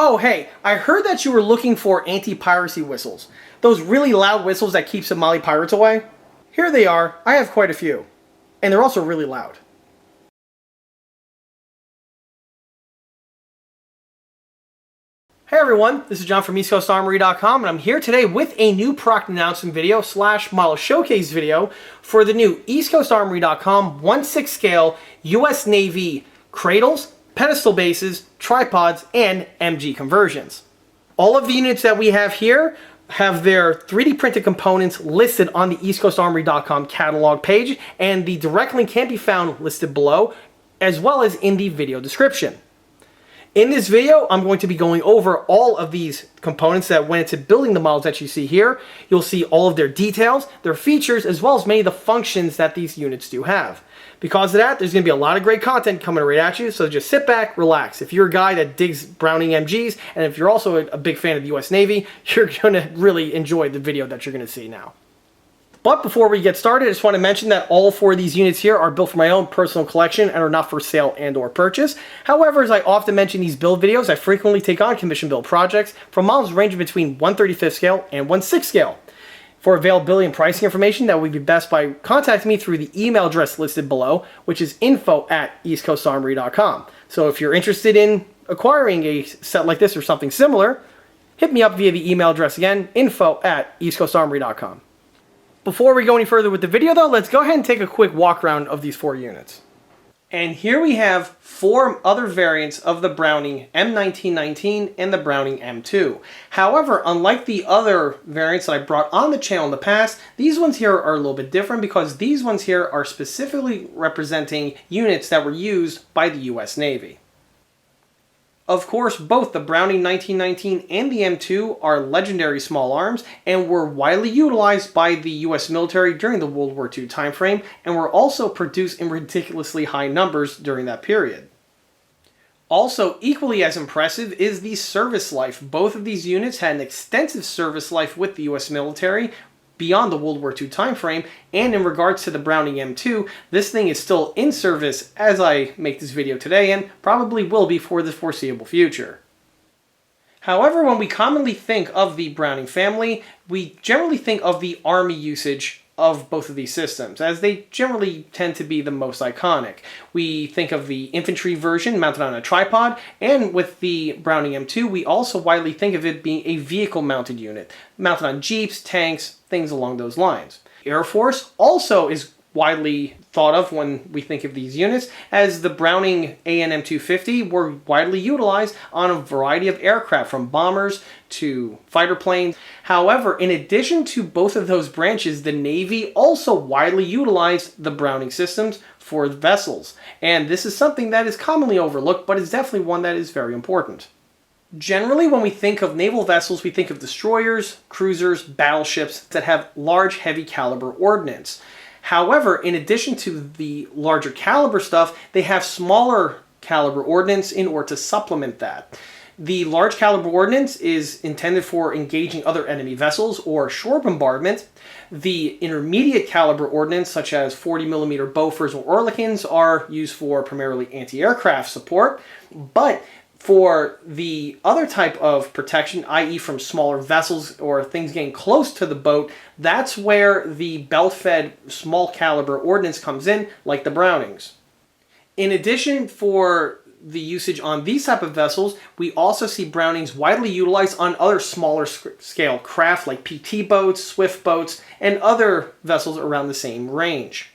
Oh hey, I heard that you were looking for anti-piracy whistles. Those really loud whistles that keep Somali pirates away? Here they are. I have quite a few. And they're also really loud. Hey everyone, this is John from EastCoastArmory.com, and I'm here today with a new product announcement video / model showcase video for the new EastCoastArmory.com 1/6 scale US Navy cradles, pedestal bases, tripods, and MG conversions. All of the units that we have here have their 3D printed components listed on the EastCoastArmory.com catalog page, and the direct link can be found listed below, as well as in the video description. In this video, I'm going to be going over all of these components that went into building the models that you see here. You'll see all of their details, their features, as well as many of the functions that these units do have. Because of that, there's going to be a lot of great content coming right at you, so just sit back, relax. If you're a guy that digs Browning MGs, and if you're also a big fan of the US Navy, you're going to really enjoy the video that you're going to see now. But before we get started, I just want to mention that all four of these units here are built for my own personal collection and are not for sale and or purchase. However, as I often mention in these build videos, I frequently take on commission build projects from models ranging between 1/35 scale and 1/6 scale. For availability and pricing information, that would be best by contacting me through the email address listed below, which is info@eastcoastarmory.com. So if you're interested in acquiring a set like this or something similar, hit me up via the email address again, info@eastcoastarmory.com. Before we go any further with the video though, let's go ahead and take a quick walk around of these four units. And here we have four other variants of the Browning M1919 and the Browning M2. However, unlike the other variants that I brought on the channel in the past, these ones here are a little bit different because these ones here are specifically representing units that were used by the US Navy. Of course, both the Browning 1919 and the M2 are legendary small arms and were widely utilized by the US military during the World War II timeframe, and were also produced in ridiculously high numbers during that period. Also, equally as impressive is the service life. Both of these units had an extensive service life with the US military beyond the World War II timeframe, and in regards to the Browning M2, this thing is still in service as I make this video today, and probably will be for the foreseeable future. However, when we commonly think of the Browning family, we generally think of the Army usage of both of these systems, as they generally tend to be the most iconic. We think of the infantry version mounted on a tripod, and with the Browning M2, we also widely think of it being a vehicle-mounted unit, mounted on jeeps, tanks, things along those lines. Air Force also is widely thought of when we think of these units, as the Browning AN M250 were widely utilized on a variety of aircraft, from bombers to fighter planes. However, in addition to both of those branches, the Navy also widely utilized the Browning systems for vessels. And this is something that is commonly overlooked, but is definitely one that is very important. Generally, when we think of naval vessels, we think of destroyers, cruisers, battleships that have large, heavy caliber ordnance. However, in addition to the larger caliber stuff, they have smaller caliber ordnance in order to supplement that. The large caliber ordnance is intended for engaging other enemy vessels or shore bombardment. The intermediate caliber ordnance, such as 40mm Bofors or Oerlikons, are used for primarily anti-aircraft support. But for the other type of protection, i.e. from smaller vessels or things getting close to the boat, that's where the belt-fed small caliber ordnance comes in, like the Brownings. In addition, for the usage on these type of vessels, we also see Brownings widely utilized on other smaller scale craft like PT boats, swift boats, and other vessels around the same range.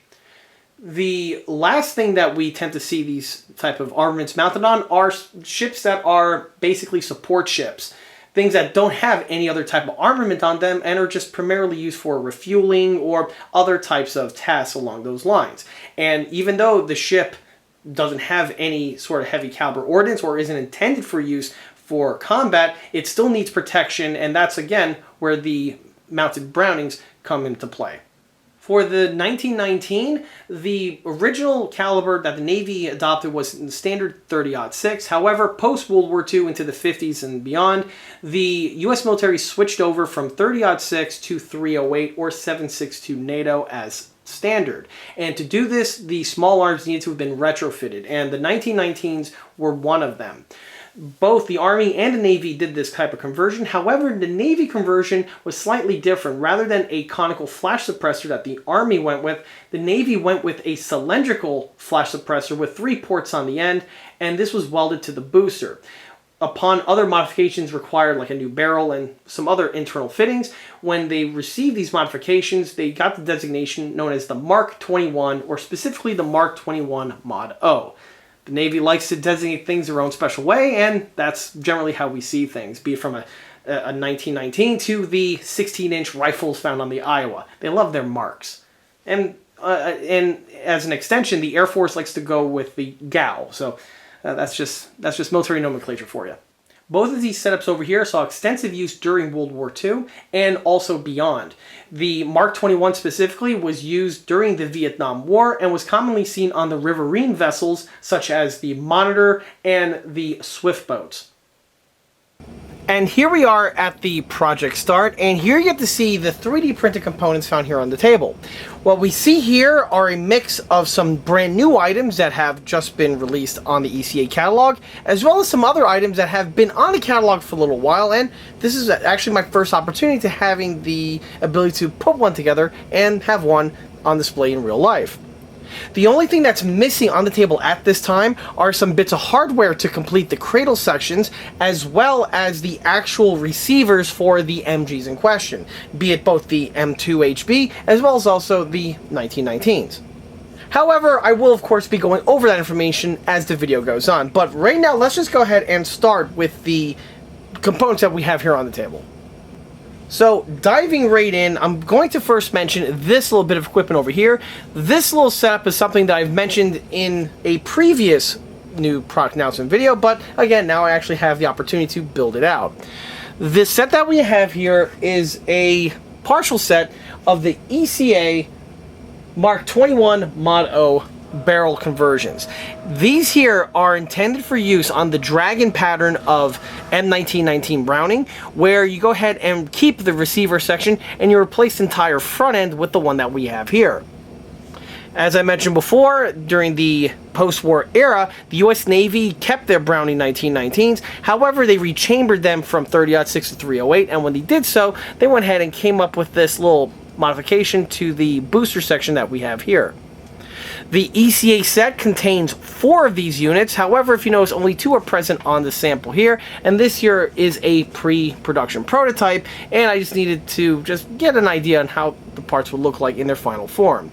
The last thing that we tend to see these type of armaments mounted on are ships that are basically support ships. Things that don't have any other type of armament on them and are just primarily used for refueling or other types of tasks along those lines. And even though the ship doesn't have any sort of heavy caliber ordnance or isn't intended for use for combat, it still needs protection, and that's again where the mounted Brownings come into play. For the 1919, the original caliber that the Navy adopted was in the standard 30-06. However, post-World War II into the 50s and beyond, the US military switched over from 30-06 to 308 or 7.62 NATO as standard. And to do this, the small arms needed to have been retrofitted, and the 1919s were one of them. Both the Army and the Navy did this type of conversion. However, the Navy conversion was slightly different. Rather than a conical flash suppressor that the Army went with, the Navy went with a cylindrical flash suppressor with 3 ports on the end, and this was welded to the booster. Upon other modifications required, like a new barrel and some other internal fittings, when they received these modifications, they got the designation known as the Mark 21, or specifically the Mark 21 Mod.0. The Navy likes to designate things their own special way, and that's generally how we see things, be it from a 1919 to the 16-inch rifles found on the Iowa. They love their marks. And as an extension, the Air Force likes to go with the GAL, so that's just military nomenclature for you. Both of these setups over here saw extensive use during World War II and also beyond. The Mark 21 specifically was used during the Vietnam War and was commonly seen on the riverine vessels such as the Monitor and the Swift boats. And here we are at the project start, and here you get to see the 3D printed components found here on the table. What we see here are a mix of some brand new items that have just been released on the ECA catalog, as well as some other items that have been on the catalog for a little while, and this is actually my first opportunity to having the ability to put one together and have one on display in real life. The only thing that's missing on the table at this time are some bits of hardware to complete the cradle sections, as well as the actual receivers for the MGs in question, be it both the M2HB as well as also the 1919s. However, I will of course be going over that information as the video goes on, but right now let's just go ahead and start with the components that we have here on the table. So, diving right in, I'm going to first mention this little bit of equipment over here. This little setup is something that I've mentioned in a previous new product announcement video, but again, now I actually have the opportunity to build it out. This set that we have here is a partial set of the ECA Mark 21 Mod.0 barrel conversions. These here are intended for use on the Dragon pattern of M1919 Browning, where you go ahead and keep the receiver section and you replace the entire front end with the one that we have here. As I mentioned before, during the post-war era, the US Navy kept their Browning 1919s. However, they rechambered them from 30-06 to 308, and when they did so, they went ahead and came up with this little modification to the booster section that we have here. The ECA set contains 4 of these units. However, if you notice, only 2 are present on the sample here, and this here is a pre-production prototype, and I just needed to just get an idea on how the parts would look like in their final form.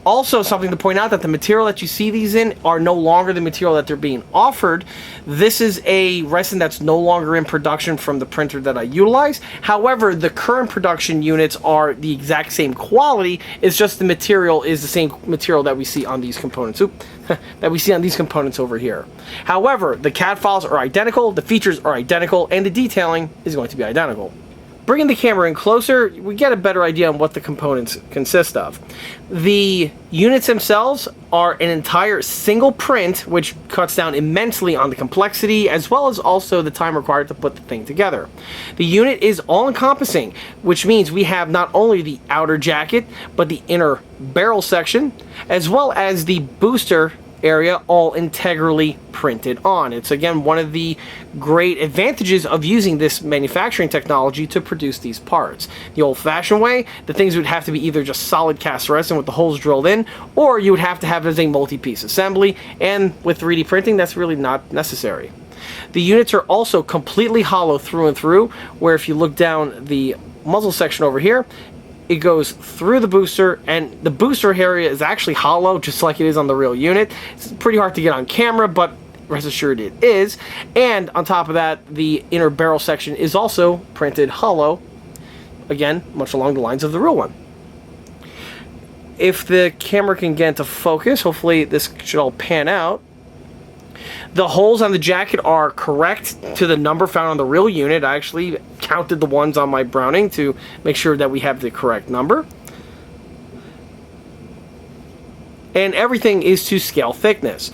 Also, something to point out, that the material that you see these in are no longer the material that they're being offered. This is a resin that's no longer in production from the printer that I utilize. However, the current production units are the exact same quality. It's just the material is the same material that we see on these components. That we see on these components over here. However, the CAD files are identical, the features are identical, and the detailing is going to be identical. Bringing the camera in closer, we get a better idea on what the components consist of. The units themselves are an entire single print, which cuts down immensely on the complexity, as well as also the time required to put the thing together. The unit is all-encompassing, which means we have not only the outer jacket, but the inner barrel section, as well as the booster area all integrally printed on. It's again one of the great advantages of using this manufacturing technology to produce these parts. The old-fashioned way, the things would have to be either just solid cast resin with the holes drilled in, or you would have to have it as a multi-piece assembly, and with 3D printing that's really not necessary. The units are also completely hollow through and through, where if you look down the muzzle section over here, it goes through the booster, and the booster area is actually hollow, just like it is on the real unit. It's pretty hard to get on camera, but rest assured it is. And on top of that, the inner barrel section is also printed hollow, again, much along the lines of the real one. If the camera can get into focus, hopefully this should all pan out. The holes on the jacket are correct to the number found on the real unit. I actually counted the ones on my Browning to make sure that we have the correct number. And everything is to scale thickness.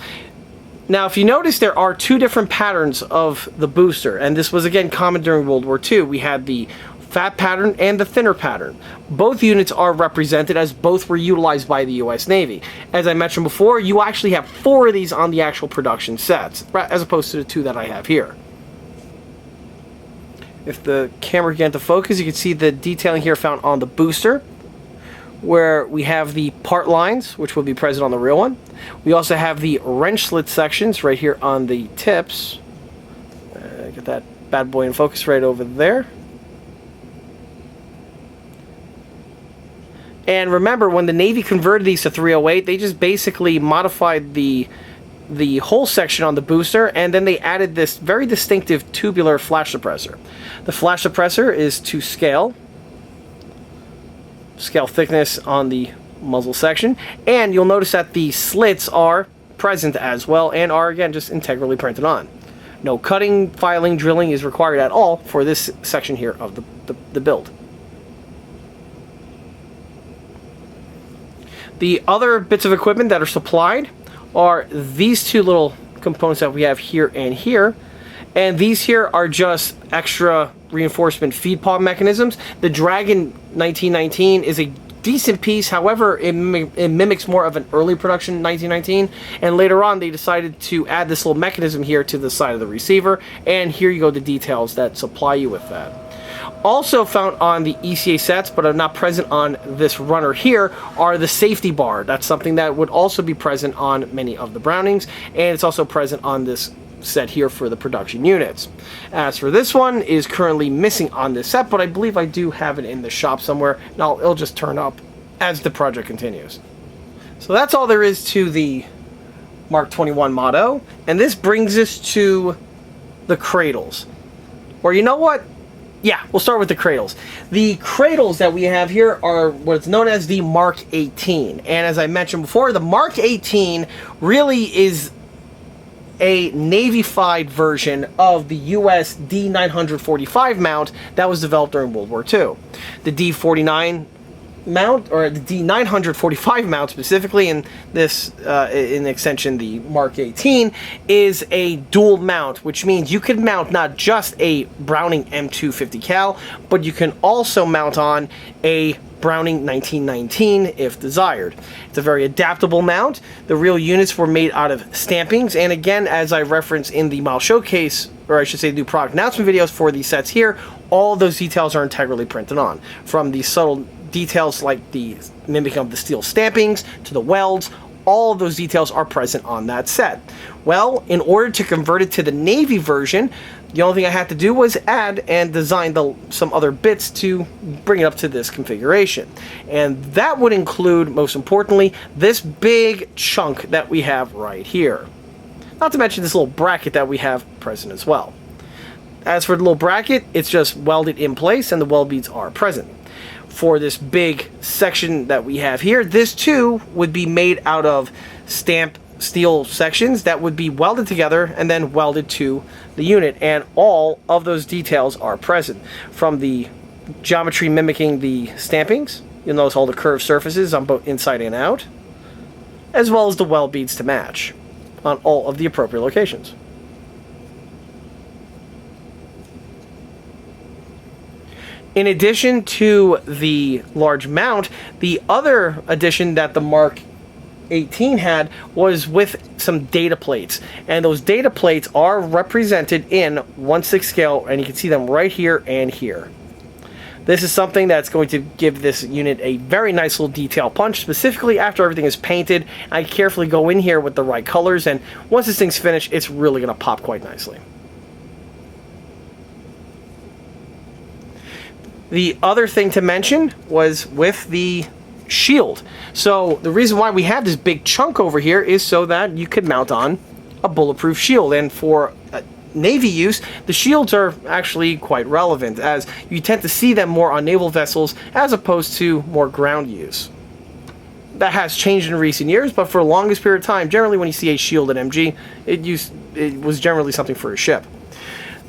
Now, if you notice, there are 2 different patterns of the booster, and this was again common during World War II. We had the fat pattern and the thinner pattern. Both units are represented, as both were utilized by the US Navy. As I mentioned before, you actually have 4 of these on the actual production sets, as opposed to the 2 that I have here. If the camera began to focus, you can see the detailing here found on the booster, where we have the part lines, which will be present on the real one. We also have the wrench slit sections right here on the tips. Get that bad boy in focus right over there. And remember, when the Navy converted these to 308, they just basically modified the whole section on the booster, and then they added this very distinctive tubular flash suppressor. The flash suppressor is to scale thickness on the muzzle section, and you'll notice that the slits are present as well and are again just integrally printed on. No cutting, filing, drilling is required at all for this section here of the build. The other bits of equipment that are supplied are these two little components that we have here and here. And these here are just extra reinforcement feed pod mechanisms. The Dragon 1919 is a decent piece, however, it mimics more of an early production 1919. And later on, they decided to add this little mechanism here to the side of the receiver. And here you go, the details that supply you with that. Also found on the ECA sets, but are not present on this runner here, are the safety bar. That's something that would also be present on many of the Brownings, and it's also present on this set here for the production units. As for this one, it is currently missing on this set, but I believe I do have it in the shop somewhere. Now it'll just turn up as the project continues. So that's all there is to the Mark 21 Mod.0, and this brings us to the cradles. Or you know what? Yeah, we'll start with the cradles. The cradles that we have here are what's known as the Mark 18. And as I mentioned before, the Mark 18 really is a Navy-fied version of the US D945 mount that was developed during World War II. The D49 mount, or the D945 mount specifically, in this in extension the Mark 18, is a dual mount, which means you can mount not just a Browning M250 cal, but you can also mount on a Browning 1919 if desired. It's a very adaptable mount. The real units were made out of stampings, and again, as I referenced in the model showcase, or I should say new product announcement videos for these sets here, all of those details are integrally printed on, from the subtle details like the mimicking of the steel stampings to the welds. All of those details are present on that set. Well, in order to convert it to the Navy version, the only thing I had to do was add and design some other bits to bring it up to this configuration. And that would include, most importantly, this big chunk that we have right here. Not to mention this little bracket that we have present as well. As for the little bracket, it's just welded in place and the weld beads are present. For this big section that we have here, this too would be made out of stamped steel sections that would be welded together and then welded to the unit, and all of those details are present. From the geometry mimicking the stampings, you'll notice all the curved surfaces on both inside and out, as well as the weld beads to match on all of the appropriate locations. In addition to the large mount, the other addition that the Mark 18 had was with some data plates. And those data plates are represented in 1/6 scale, and you can see them right here and here. This is something that's going to give this unit a very nice little detail punch, specifically after everything is painted. I carefully go in here with the right colors, and once this thing's finished, it's really going to pop quite nicely. The other thing to mention was with the shield. So the reason why we have this big chunk over here is so that you could mount on a bulletproof shield. And for Navy use, the shields are actually quite relevant, as you tend to see them more on naval vessels as opposed to more ground use. That has changed in recent years, but for the longest period of time, generally when you see a shielded MG, it was generally something for a ship.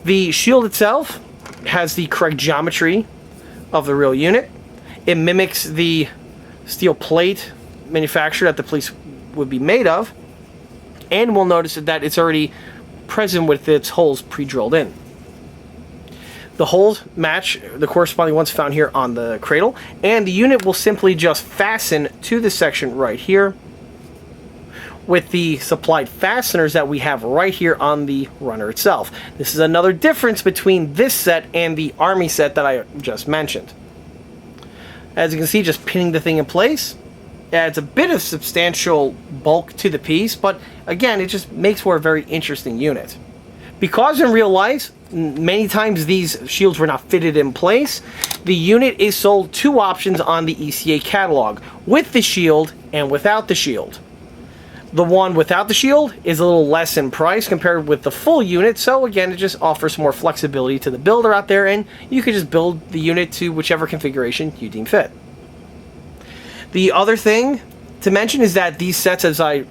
The shield itself has the correct geometry of the real unit. It mimics the steel plate manufacture that the police would be made of, and we'll notice that it's already present with its holes pre-drilled in. The holes match the corresponding ones found here on the cradle, and the unit will simply just fasten to this section right here, with the supplied fasteners that we have right here on the runner itself. This is another difference between this set and the Army set that I just mentioned. As you can see, just pinning the thing in place adds a bit of substantial bulk to the piece, but again, it just makes for a very interesting unit. Because in real life, many times these shields were not fitted in place, the unit is sold two options on the ECA catalog, with the shield and without the shield. The one without the shield is a little less in price compared with the full unit, so again, it just offers more flexibility to the builder out there, and you can just build the unit to whichever configuration you deem fit. The other thing to mention is that these sets, as I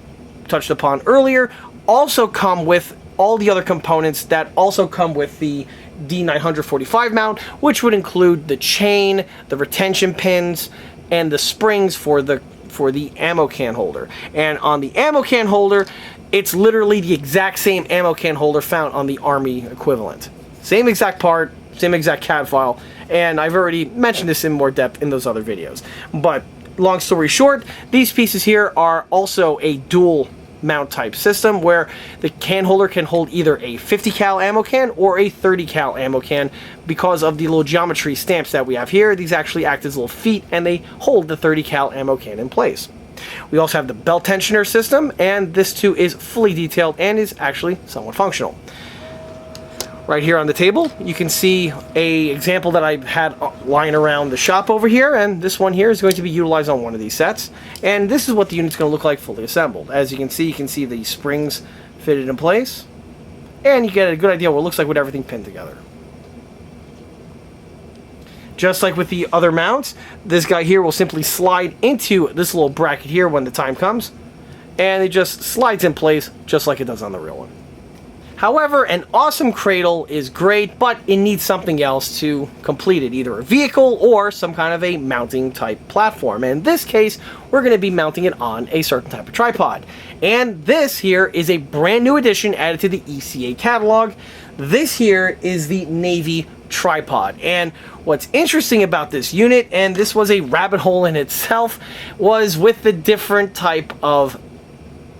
touched upon earlier, also come with all the other components that also come with the D945 mount, which would include the chain, the retention pins, and the springs for the ammo can holder. And on the ammo can holder, it's literally the exact same ammo can holder found on the Army equivalent. Same exact part, same exact CAD file, and I've already mentioned this in more depth in those other videos. But long story short, these pieces here are also a dual mount type system where the can holder can hold either a 50 cal ammo can or a 30 cal ammo can. Because of the little geometry stamps that we have here, these actually act as little feet and they hold the 30 cal ammo can in place. We also have the belt tensioner system, and this too is fully detailed and is actually somewhat functional. Right here on the table, you can see a example that I've had lying around the shop over here, and this one here is going to be utilized on one of these sets. And this is what the unit's going to look like fully assembled. As you can see the springs fitted in place, and you get a good idea what it looks like with everything pinned together. Just like with the other mounts, this guy here will simply slide into this little bracket here when the time comes, and it just slides in place just like it does on the real one. However, an awesome cradle is great, but it needs something else to complete it, either a vehicle or some kind of a mounting type platform. And in this case, we're going to be mounting it on a certain type of tripod. And this here is a brand new addition added to the ECA catalog. This here is the Navy tripod. And what's interesting about this unit, and this was a rabbit hole in itself, was with the different type of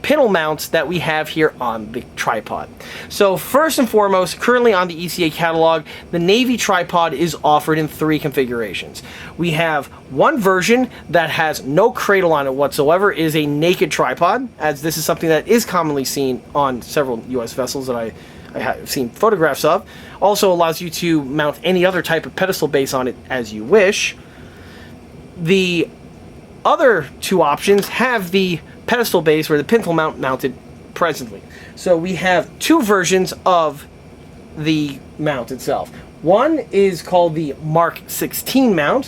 Pintle mounts that we have here on the tripod. So first and foremost, currently on the ECA catalog, the Navy tripod is offered in three configurations. We have one version that has no cradle on it whatsoever. It is a naked tripod, as this is something that is commonly seen on several US vessels that I have seen photographs of. Also allows you to mount any other type of pedestal base on it as you wish. The other two options have the pedestal base or the Pintle mount mounted presently. So we have two versions of the mount itself. One is called the Mark 16 mount,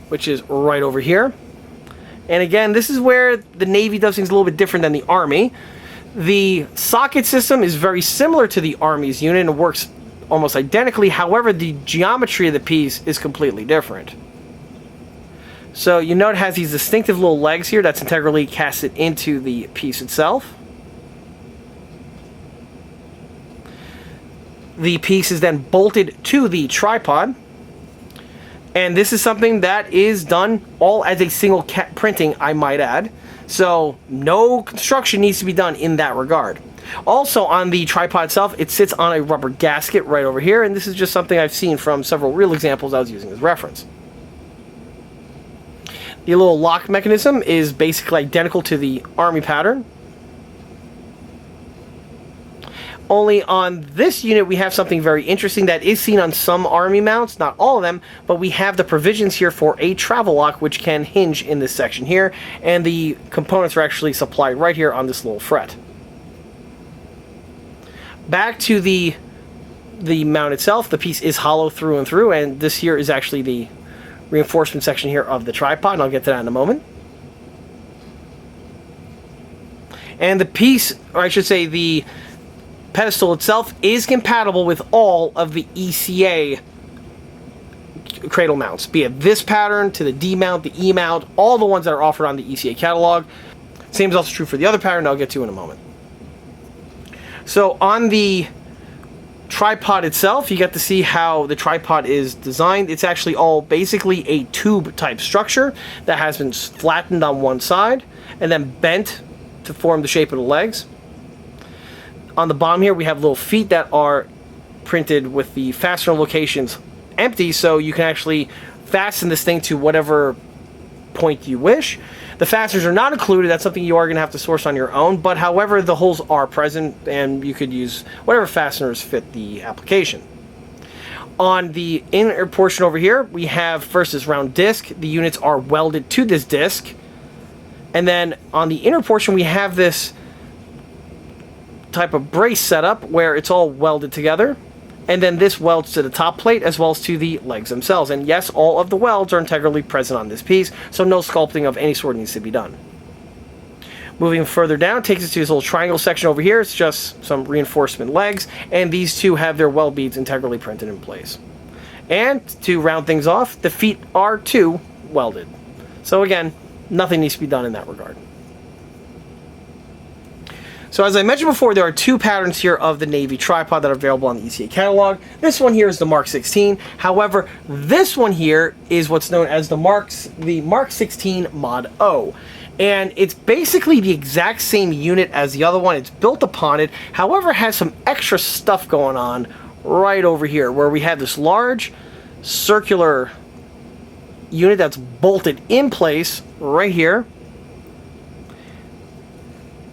which is right over here. And again, this is where the Navy does things a little bit different than the Army. The socket system is very similar to the Army's unit and works almost identically. However, the geometry of the piece is completely different. So you know it has these distinctive little legs here that's integrally casted into the piece itself. The piece is then bolted to the tripod. And this is something that is done all as a single printing, I might add. So no construction needs to be done in that regard. Also on the tripod itself, it sits on a rubber gasket right over here. And this is just something I've seen from several real examples I was using as reference. The little lock mechanism is basically identical to the Army pattern. Only on this unit we have something very interesting that is seen on some Army mounts, not all of them, but we have the provisions here for a travel lock which can hinge in this section here, and the components are actually supplied right here on this little fret. Back to the mount itself, the piece is hollow through and through, and this here is actually the reinforcement section here of the tripod, and I'll get to that in a moment. And the piece, or I should say the pedestal itself, is compatible with all of the ECA cradle mounts, be it this pattern to the D mount, the E mount, all the ones that are offered on the ECA catalog. Same is also true for the other pattern I'll get to in a moment. So on the tripod itself, you get to see how the tripod is designed. It's actually all basically a tube type structure that has been flattened on one side and then bent to form the shape of the legs. On the bottom here we have little feet that are printed with the fastener locations empty, so you can actually fasten this thing to whatever point you wish. The fasteners are not included. That's something you are going to have to source on your own, but however, the holes are present and you could use whatever fasteners fit the application. On the inner portion over here, we have first this round disc. The units are welded to this disc. And then on the inner portion, we have this type of brace setup where it's all welded together. And then this welds to the top plate as well as to the legs themselves. And yes, all of the welds are integrally present on this piece, so no sculpting of any sort needs to be done. Moving further down, it takes us to this little triangle section over here. It's just some reinforcement legs, and these two have their weld beads integrally printed in place. And to round things off, the feet are too welded. So again, nothing needs to be done in that regard. So as I mentioned before, there are two patterns here of the Navy tripod that are available on the ECA catalog. This one here is the Mark 16. However, this one here is what's known as the Mark 16 Mod.0. And it's basically the exact same unit as the other one. It's built upon it. However, it has some extra stuff going on right over here, where we have this large circular unit that's bolted in place right here.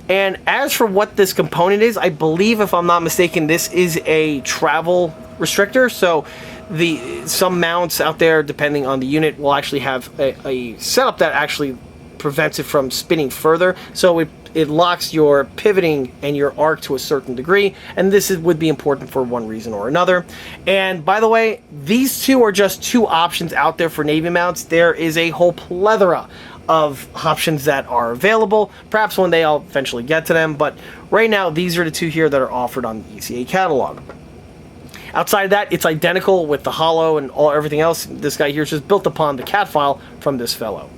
And as for what this component is, I believe, if I'm not mistaken, this is a travel restrictor. So some mounts out there, depending on the unit, will actually have a setup that actually prevents it from spinning further. So it locks your pivoting and your arc to a certain degree. And this would be important for one reason or another. And by the way, these two are just two options out there for Navy mounts. There is a whole plethora of options that are available. Perhaps one day I'll eventually get to them, but right now these are the two here that are offered on the ECA catalog. Outside of that, it's identical with the hollow and everything else. This guy here is just built upon the CAD file from this fellow.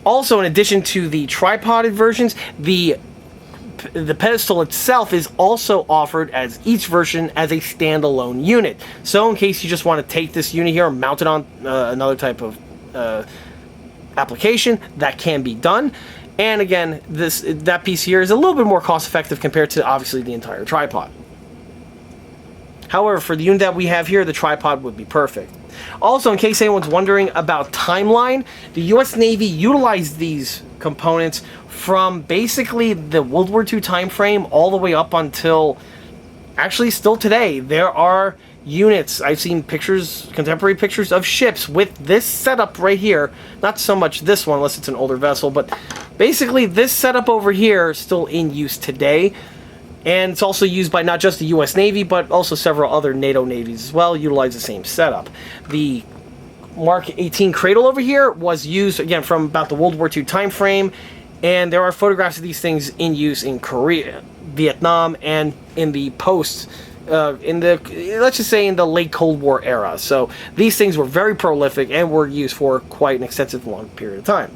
Also, in addition to the tripoded versions, the pedestal itself is also offered as each version as a standalone unit. So in case you just want to take this unit here and mount it on another type of application, that can be done. And again, that piece here is a little bit more cost effective compared to obviously the entire tripod. However, for the unit that we have here, the tripod would be perfect. Also, in case anyone's wondering about timeline, the US Navy utilized these components from basically the World War II time frame all the way up until actually still today. There are units, I've seen pictures, contemporary pictures of ships with this setup right here. Not so much this one unless it's an older vessel, but basically this setup over here is still in use today. And it's also used by not just the US Navy, but also several other NATO navies as well, utilize the same setup. The Mark 18 cradle over here was used, again, from about the World War II time frame, and there are photographs of these things in use in Korea, Vietnam, and in the post, let's just say in the late Cold War era. So these things were very prolific and were used for quite an extensive long period of time.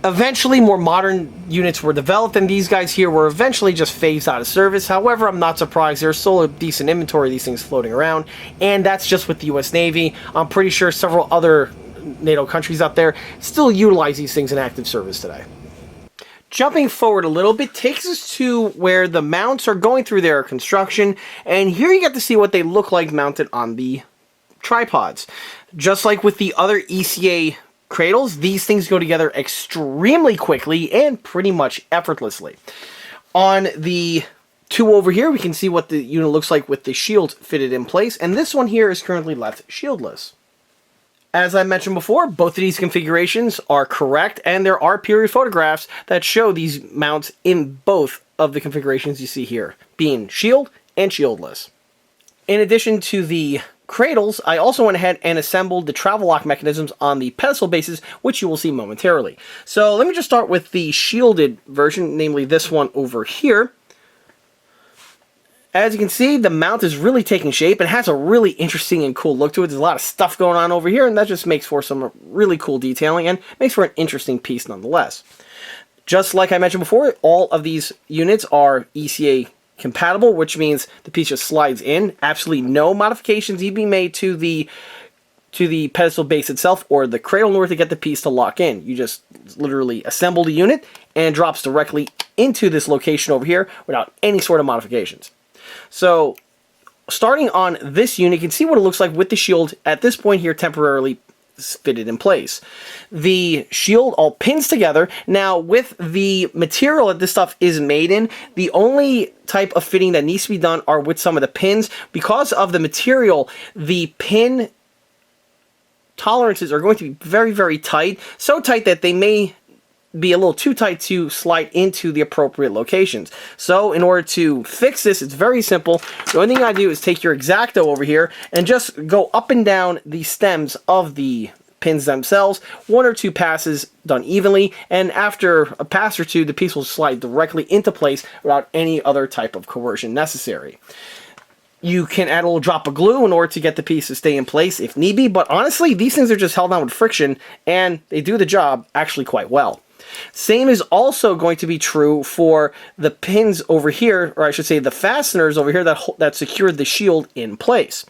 Eventually, more modern units were developed, and these guys here were eventually just phased out of service. However, I'm not surprised. There's still a decent inventory of these things floating around, and that's just with the US Navy. I'm pretty sure several other NATO countries out there still utilize these things in active service today. Jumping forward a little bit takes us to where the mounts are going through their construction, and here you get to see what they look like mounted on the tripods. Just like with the other ECA cradles, these things go together extremely quickly and pretty much effortlessly. On the two over here, we can see what the unit looks like with the shield fitted in place, and this one here is currently left shieldless. As I mentioned before, both of these configurations are correct, and there are period photographs that show these mounts in both of the configurations you see here, being shield and shieldless. In addition to the cradles, I also went ahead and assembled the travel lock mechanisms on the pedestal bases, which you will see momentarily. So let me just start with the shielded version, namely this one over here. As you can see, the mount is really taking shape and has a really interesting and cool look to it. There's a lot of stuff going on over here, and that just makes for some really cool detailing and makes for an interesting piece nonetheless. Just like I mentioned before, all of these units are ECA compatible, which means the piece just slides in. Absolutely no modifications need to be made to the pedestal base itself or the cradle in order to get the piece to lock in. You just literally assemble the unit and it drops directly into this location over here without any sort of modifications. So starting on this unit, you can see what it looks like with the shield at this point here temporarily fitted in place. The shield all pins together. Now with the material that this stuff is made in, the only type of fitting that needs to be done are with some of the pins. Because of the material, the pin tolerances are going to be very, very tight. So tight that they may be a little too tight to slide into the appropriate locations. So in order to fix this, it's very simple. The only thing I do is take your X-Acto over here and just go up and down the stems of the pins themselves, 1 or 2 passes done evenly, and after a pass or two, the piece will slide directly into place without any other type of coercion necessary. You can add a little drop of glue in order to get the piece to stay in place if need be, but honestly, these things are just held down with friction, and they do the job actually quite well. Same is also going to be true for the pins over here, or I should say the fasteners over here that secured the shield in place.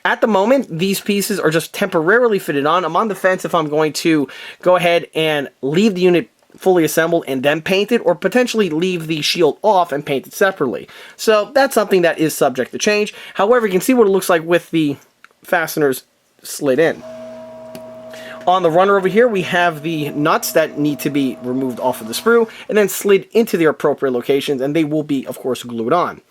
At the moment, these pieces are just temporarily fitted on. I'm on the fence if I'm going to go ahead and leave the unit fully assembled and then paint it, or potentially leave the shield off and paint it separately. So that's something that is subject to change. However, you can see what it looks like with the fasteners slid in. On the runner over here, we have the nuts that need to be removed off of the sprue and then slid into their appropriate locations, and they will be, of course, glued on.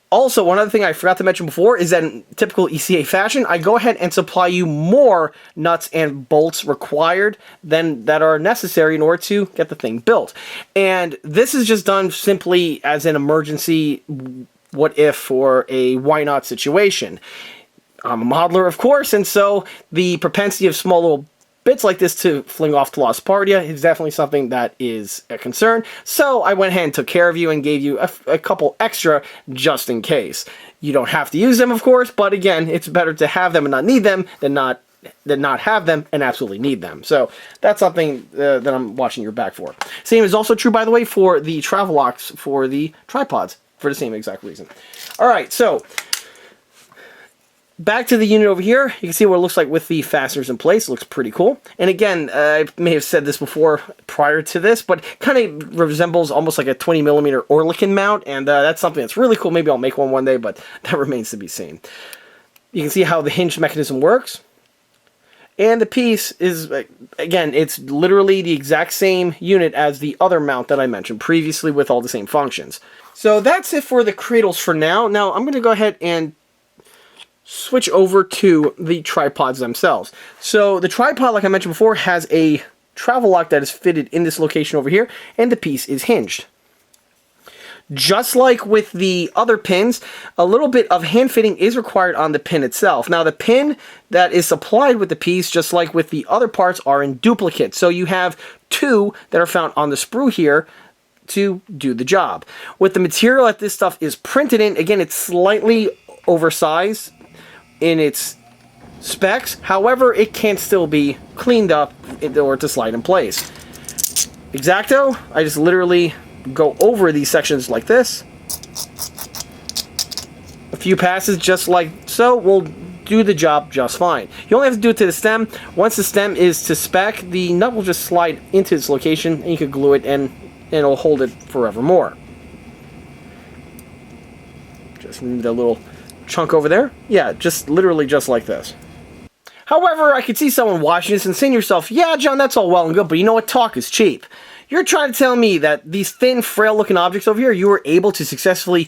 Also, one other thing I forgot to mention before is that in typical ECA fashion, I go ahead and supply you more nuts and bolts required than that are necessary in order to get the thing built. And this is just done simply as an emergency what if or a why not situation. I'm a modeler, of course, and so the propensity of small little bits like this to fling off to Lost Partia is definitely something that is a concern. So I went ahead and took care of you and gave you a couple extra just in case. You don't have to use them, of course, but again, it's better to have them and not need them than not have them and absolutely need them. So that's something that I'm watching your back for. Same is also true, by the way, for the travel locks for the tripods for the same exact reason. All right, so back to the unit over here. You can see what it looks like with the fasteners in place. It looks pretty cool. And again, I may have said this before prior to this, but kind of resembles almost like a 20mm Oerlikon mount, and that's something that's really cool. Maybe I'll make one day, but that remains to be seen. You can see how the hinge mechanism works. And the piece is, again, it's literally the exact same unit as the other mount that I mentioned previously with all the same functions. So that's it for the cradles for now. Now I'm going to go ahead and switch over to the tripods themselves. So the tripod, like I mentioned before, has a travel lock that is fitted in this location over here, and the piece is hinged. Just like with the other pins, a little bit of hand fitting is required on the pin itself. Now the pin that is supplied with the piece, just like with the other parts, are in duplicate. So you have 2 that are found on the sprue here to do the job. With the material that this stuff is printed in, again, it's slightly oversized in its specs. However, it can still be cleaned up in order to slide in place. X-Acto, I just literally go over these sections like this. A few passes just like so will do the job just fine. You only have to do it to the stem. Once the stem is to spec, the nut will just slide into its location and you can glue it and it'll hold it forevermore. Just remove that little chunk over there. Yeah, just literally just like this. However, I could see someone watching this and saying to yourself, yeah, John, that's all well and good, but you know what? Talk is cheap. You're trying to tell me that these thin, frail-looking objects over here, you were able to successfully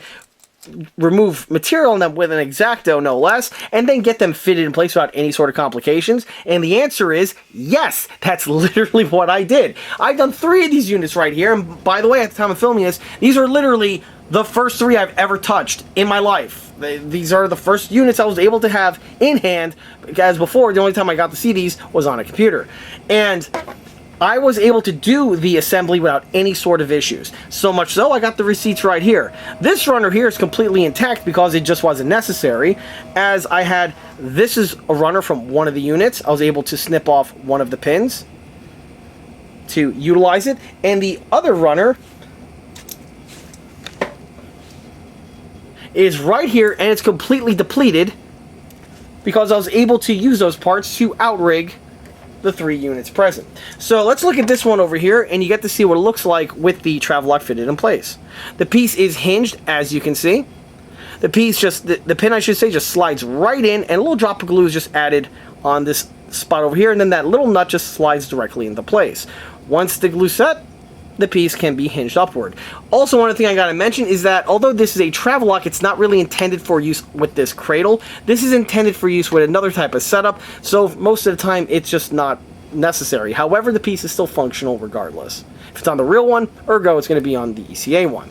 remove material on them with an X-Acto, no less, and then get them fitted in place without any sort of complications? And the answer is yes, that's literally what I did. I've done 3 of these units right here, and by the way, at the time of filming this, these are literally the first 3 I've ever touched in my life. These are the first units I was able to have in hand, as before, the only time I got to see these was on a computer. And I was able to do the assembly without any sort of issues. So much so, I got the receipts right here. This runner here is completely intact because it just wasn't necessary, as I had, this is a runner from one of the units. I was able to snip off one of the pins to utilize it, and the other runner is right here, and it's completely depleted because I was able to use those parts to outrig the 3 units present. So let's look at this one over here, and you get to see what it looks like with the travel lock fitted in place. The piece is hinged, as you can see. The piece the pin, I should say, just slides right in, and a little drop of glue is just added on this spot over here, and then that little nut just slides directly into place. Once the glue's set, the piece can be hinged upward. Also, one other thing I gotta mention is that although this is a travel lock, it's not really intended for use with this cradle. This is intended for use with another type of setup, so most of the time it's just not necessary. However, the piece is still functional regardless. If it's on the real one, ergo it's going to be on the ECA one.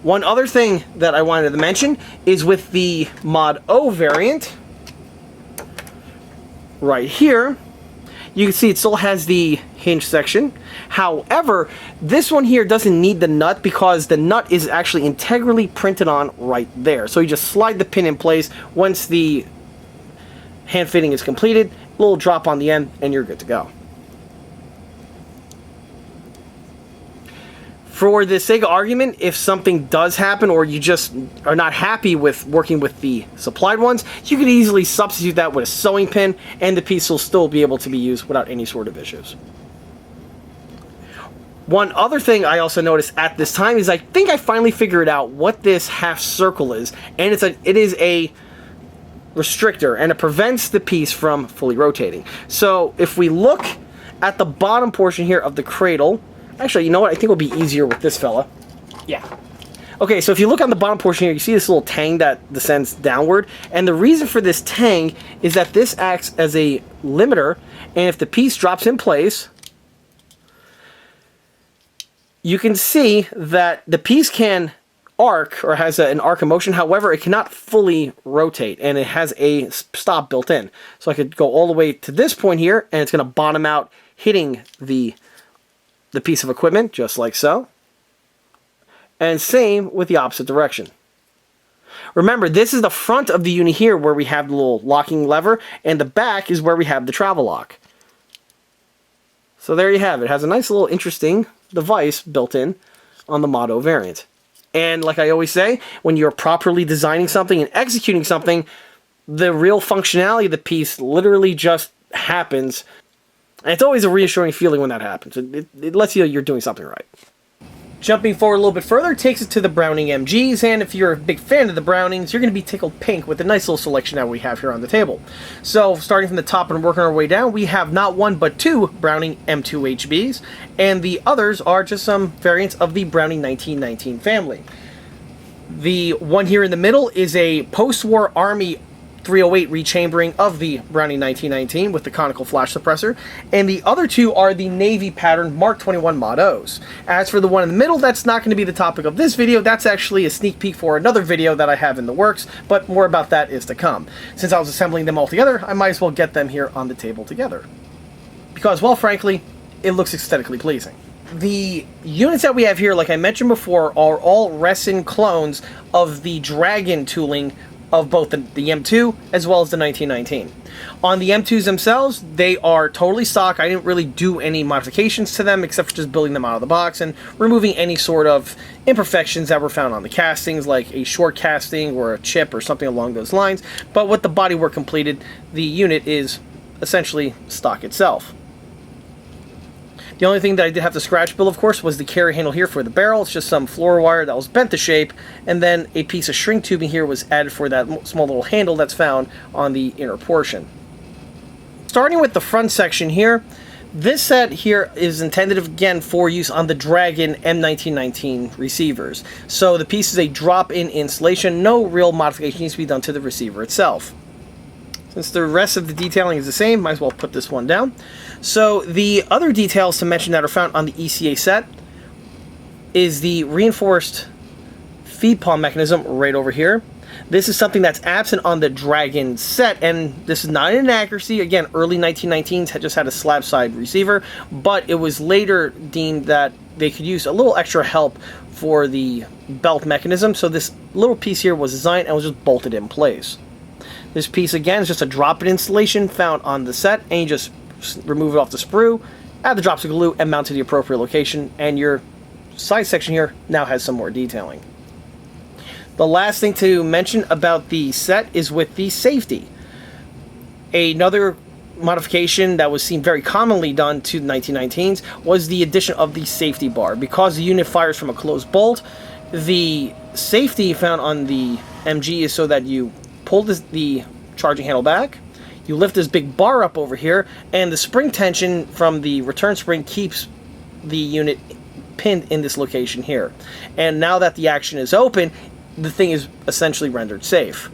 One other thing that I wanted to mention is with the Mod.0 variant, right here, you can see it still has the hinge section. However, this one here doesn't need the nut because the nut is actually integrally printed on right there. So you just slide the pin in place. Once the hand fitting is completed, a little drop on the end, and you're good to go. For the sake of argument, if something does happen or you just are not happy with working with the supplied ones, you could easily substitute that with a sewing pin and the piece will still be able to be used without any sort of issues. One other thing I also noticed at this time is I think I finally figured out what this half circle is, and it is a restrictor, and it prevents the piece from fully rotating. So if we look at the bottom portion here of the cradle, actually, you know what? I think it'll be easier with this fella. Yeah. Okay, so if you look on the bottom portion here, you see this little tang that descends downward. And the reason for this tang is that this acts as a limiter. And if the piece drops in place, you can see that the piece can arc, or has an arc of motion. However, it cannot fully rotate, and it has a stop built in. So I could go all the way to this point here, and it's going to bottom out, hitting the piece of equipment, just like so. And same with the opposite direction. Remember, this is the front of the unit here where we have the little locking lever, and the back is where we have the travel lock. So there you have it. It has a nice little interesting device built in on the Mod.0 variant. And like I always say, when you're properly designing something and executing something, the real functionality of the piece literally just happens. And it's always a reassuring feeling when that happens. It lets you know you're doing something right. Jumping forward a little bit further takes us to the Browning MGs, and if you're a big fan of the Brownings, you're going to be tickled pink with the nice little selection that we have here on the table. So, starting from the top and working our way down, we have not one but 2 Browning M2 HBs, and the others are just some variants of the Browning 1919 family. The one here in the middle is a post-war Army 308 rechambering of the Browning 1919 with the conical flash suppressor, and the other 2 are the Navy pattern Mark 21 Mod.0s. As for the one in the middle, that's not going to be the topic of this video. That's actually a sneak peek for another video that I have in the works, but more about that is to come. Since I was assembling them all together, I might as well get them here on the table together. Because, well, frankly, it looks aesthetically pleasing. The units that we have here, like I mentioned before, are all resin clones of the Dragon tooling of both the M2 as well as the 1919. On the M2s themselves, they are totally stock. I didn't really do any modifications to them except for just building them out of the box and removing any sort of imperfections that were found on the castings, like a short casting or a chip or something along those lines. But with the bodywork completed, the unit is essentially stock itself. The only thing that I did have to scratch build, of course, was the carry handle here for the barrel. It's just some floor wire that was bent to shape, and then a piece of shrink tubing here was added for that small little handle that's found on the inner portion. Starting with the front section here, this set here is intended, again, for use on the Dragon M1919 receivers. So the piece is a drop-in installation. No real modification needs to be done to the receiver itself. Since the rest of the detailing is the same, might as well put this one down. So the other details to mention that are found on the ECA set is the reinforced feed palm mechanism right over here. This is something that's absent on the Dragon set, and this is not an inaccuracy. Again, early 1919s had just had a slab side receiver, but it was later deemed that they could use a little extra help for the belt mechanism, so this little piece here was designed and was just bolted in place. This piece, again, is just a drop-in installation found on the set, and you just remove it off the sprue, add the drops of glue, and mount to the appropriate location, and your side section here now has some more detailing. The last thing to mention about the set is with the safety. Another modification that was seen very commonly done to the 1919s was the addition of the safety bar. Because the unit fires from a closed bolt, the safety found on the MG is so that you pull the charging handle back, you lift this big bar up over here, and the spring tension from the return spring keeps the unit pinned in this location here. And now that the action is open, the thing is essentially rendered safe.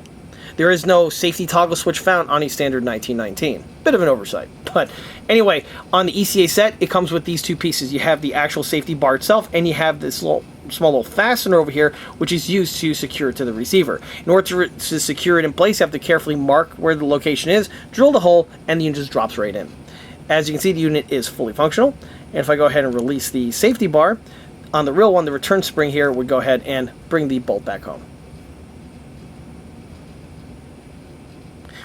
There is no safety toggle switch found on a standard 1919. Bit of an oversight. But anyway, on the ECA set, it comes with these two pieces. You have the actual safety bar itself, and you have this small little fastener over here, which is used to secure it to the receiver. In order to secure it in place, you have to carefully mark where the location is, drill the hole, and the unit just drops right in. As you can see, the unit is fully functional. And if I go ahead and release the safety bar, on the real one, the return spring here would go ahead and bring the bolt back home.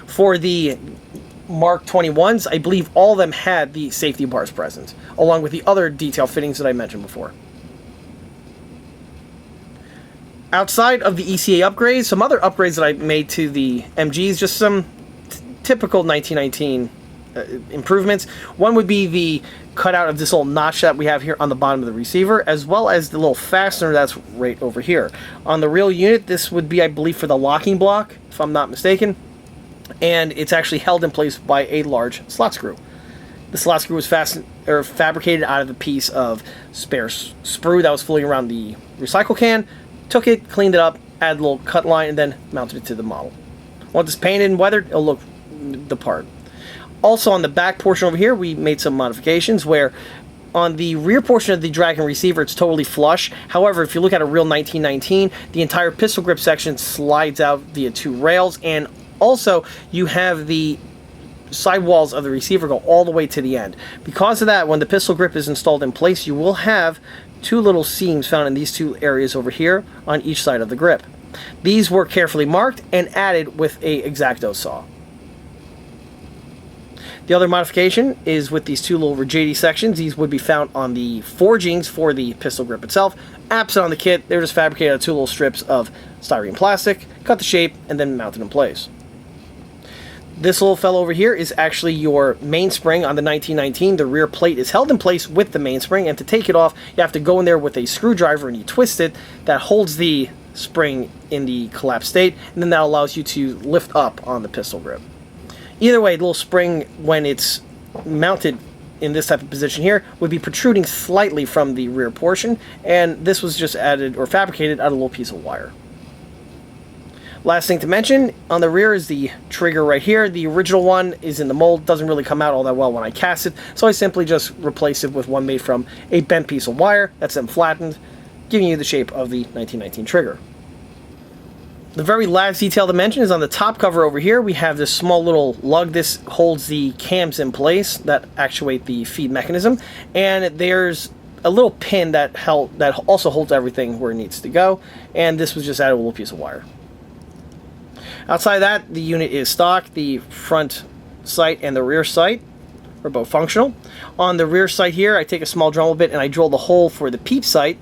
For the Mark 21s, I believe all of them had the safety bars present, along with the other detail fittings that I mentioned before. Outside of the ECA upgrades, some other upgrades that I made to the MGs, just some typical 1919 improvements. One would be the cutout of this little notch that we have here on the bottom of the receiver, as well as the little fastener that's right over here. On the real unit, this would be, I believe, for the locking block, if I'm not mistaken. And it's actually held in place by a large slot screw. The slot screw was fabricated out of a piece of spare sprue that was floating around the recycle can. Took it, cleaned it up, added a little cut line, and then mounted it to the model. Once it's painted and weathered, it'll look the part. Also on the back portion over here, we made some modifications where on the rear portion of the Dragon receiver, it's totally flush. However, if you look at a real 1919, the entire pistol grip section slides out via two rails, and also, you have the sidewalls of the receiver go all the way to the end. Because of that, when the pistol grip is installed in place, you will have two little seams found in these two areas over here on each side of the grip. These were carefully marked and added with a X-Acto saw. The other modification is with these two little rigidity sections. These would be found on the forgings for the pistol grip itself. Absent on the kit, they're just fabricated out of two little strips of styrene plastic, cut the shape, and then mounted in place. This little fellow over here is actually your mainspring on the 1919. The rear plate is held in place with the mainspring, and to take it off, you have to go in there with a screwdriver and you twist it. That holds the spring in the collapsed state, and then that allows you to lift up on the pistol grip. Either way, the little spring, when it's mounted in this type of position here, would be protruding slightly from the rear portion, and this was just added or fabricated out of a little piece of wire. Last thing to mention, on the rear is the trigger right here. The original one is in the mold, doesn't really come out all that well when I cast it, so I simply just replace it with one made from a bent piece of wire that's then flattened, giving you the shape of the 1919 trigger. The very last detail to mention is on the top cover over here. We have this small little lug. This holds the cams in place that actuate the feed mechanism, and there's a little pin that also holds everything where it needs to go, and this was just added a little piece of wire. Outside of that, the unit is stock. The front sight and the rear sight are both functional. On the rear sight here, I take a small Dremel bit and I drill the hole for the peep sight,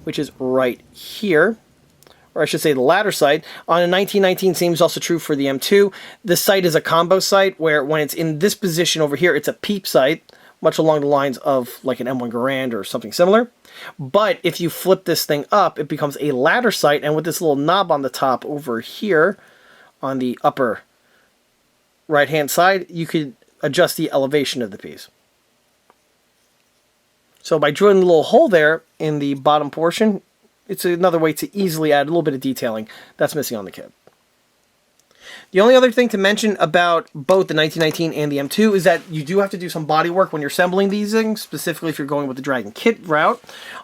which is right here. Or I should say the ladder sight. On a 1919, same is also true for the M2. The sight is a combo sight where when it's in this position over here, it's a peep sight, much along the lines of like an M1 Garand or something similar. But if you flip this thing up, it becomes a ladder sight, and with this little knob on the top over here, on the upper right-hand side, you could adjust the elevation of the piece. So by drilling a little hole there in the bottom portion, it's another way to easily add a little bit of detailing that's missing on the kit. The only other thing to mention about both the 1919 and the M2 is that you do have to do some body work when you're assembling these things, specifically if you're going with the Dragon kit route.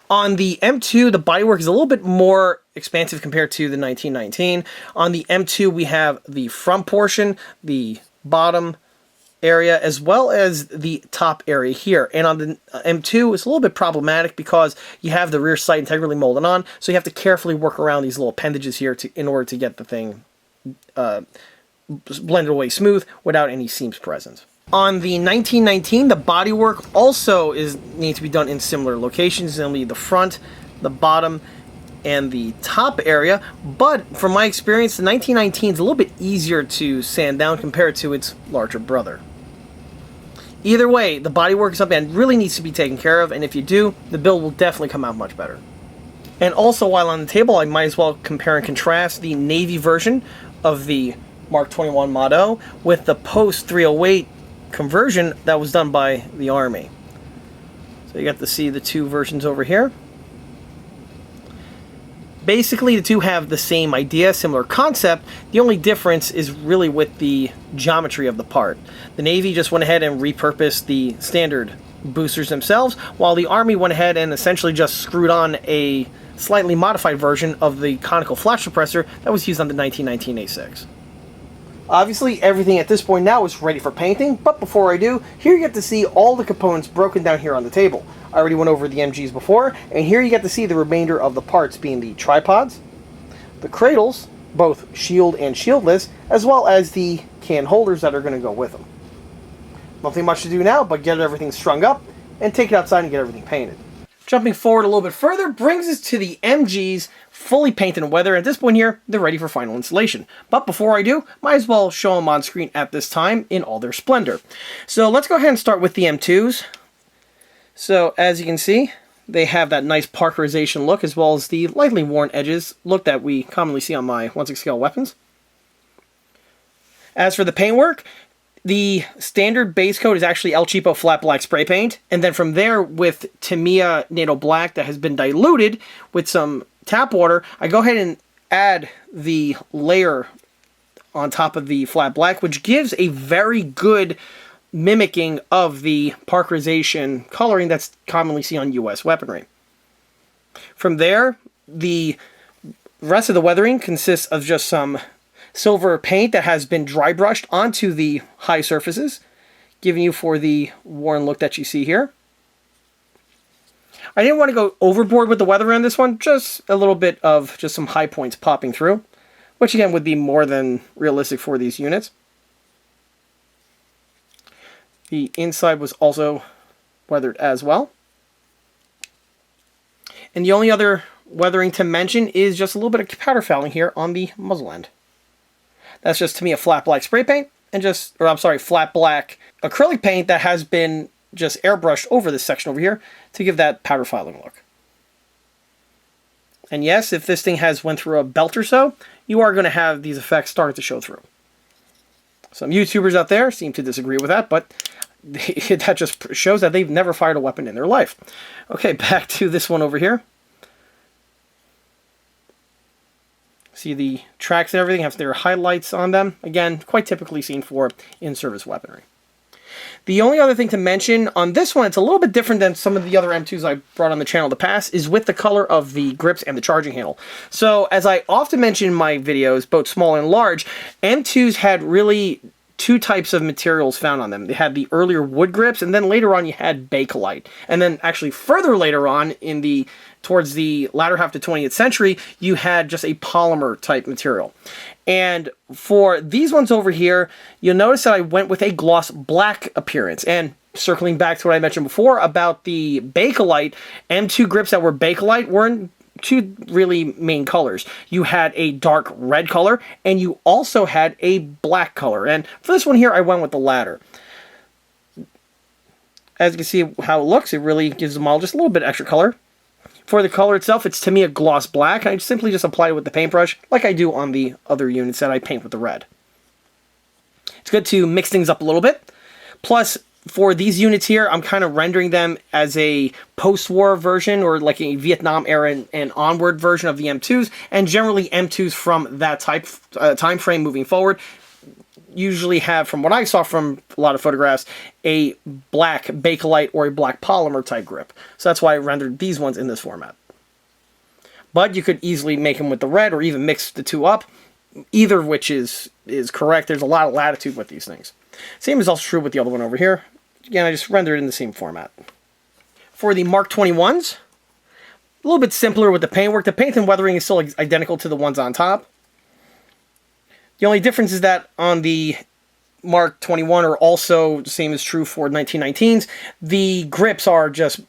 On the M2, the body work is a little bit more expansive compared to the 1919. On the M2, we have the front portion, the bottom area, as well as the top area here. And on the M2, it's a little bit problematic because you have the rear sight integrally molded on, so you have to carefully work around these little appendages here in order to get the thing blended away smooth without any seams present. On the 1919, the bodywork also needs to be done in similar locations, namely the front, the bottom, and the top area, but from my experience, the 1919 is a little bit easier to sand down compared to its larger brother. Either way, the bodywork is something that really needs to be taken care of, and if you do, the build will definitely come out much better. And also, while on the table, I might as well compare and contrast the Navy version of the Mark 21 Mod.0 with the post-308 conversion that was done by the Army. So you got to see the two versions over here. Basically, the two have the same idea, similar concept. The only difference is really with the geometry of the part. The Navy just went ahead and repurposed the standard boosters themselves, while the Army went ahead and essentially just screwed on a slightly modified version of the conical flash suppressor that was used on the 1919 A6. Obviously, everything at this point now is ready for painting, but before I do, here you get to see all the components broken down here on the table. I already went over the MGs before, and here you get to see the remainder of the parts, being the tripods, the cradles, both shield and shieldless, as well as the can holders that are going to go with them. Nothing much to do now, but get everything strung up, and take it outside and get everything painted. Jumping forward a little bit further brings us to the MGs fully painted in weather. At this point here, they're ready for final installation. But before I do, might as well show them on screen at this time in all their splendor. So let's go ahead and start with the M2s. So as you can see, they have that nice parkerization look, as well as the lightly worn edges look that we commonly see on my 1/6 scale weapons. As for the paintwork, the standard base coat is actually El Cheapo flat black spray paint, and then from there with Tamiya NATO black that has been diluted with some tap water, I go ahead and add the layer on top of the flat black, which gives a very good mimicking of the parkerization coloring that's commonly seen on US weaponry. From there, the rest of the weathering consists of just some silver paint that has been dry brushed onto the high surfaces, giving you for the worn look that you see here. I didn't want to go overboard with the weathering on this one, just a little bit of just some high points popping through, which again would be more than realistic for these units. The inside was also weathered as well. And the only other weathering to mention is just a little bit of powder fouling here on the muzzle end. That's just, to me, a flat black spray paint, and flat black acrylic paint that has been just airbrushed over this section over here to give that powder filing look. And yes, if this thing has went through a belt or so, you are going to have these effects start to show through. Some YouTubers out there seem to disagree with that, but that just shows that they've never fired a weapon in their life. Okay, back to this one over here. See the tracks and everything have their highlights on them. Again, quite typically seen for in-service weaponry. The only other thing to mention on this one, it's a little bit different than some of the other M2s I brought on the channel in the past, is with the color of the grips and the charging handle. So, as I often mention in my videos, both small and large, M2s had really two types of materials found on them. They had the earlier wood grips, and then later on you had Bakelite. And then actually further later on, towards the latter half of the 20th century, you had just a polymer type material. And for these ones over here, you'll notice that I went with a gloss black appearance. And circling back to what I mentioned before about the Bakelite, M2 grips that were Bakelite were in two really main colors. You had a dark red color, and you also had a black color. And for this one here, I went with the latter. As you can see how it looks, it really gives them all just a little bit extra color. For the color itself, it's to me a gloss black. I simply just apply it with the paintbrush like I do on the other units that I paint with the red. It's good to mix things up a little bit. Plus, for these units here, I'm kind of rendering them as a post-war version or like a Vietnam era and onward version of the M2s. And generally, M2s from that time frame moving forward usually have, from what I saw from a lot of photographs, a black Bakelite or a black polymer type grip. So that's why I rendered these ones in this format. But you could easily make them with the red or even mix the two up, either of which is correct. There's a lot of latitude with these things. Same is also true with the other one over here. Again, I just rendered it in the same format. For the Mark 21s, a little bit simpler with the paintwork. The paint and weathering is still identical to the ones on top. The only difference is that on the Mark 21, or also the same is true for 1919s, the grips are just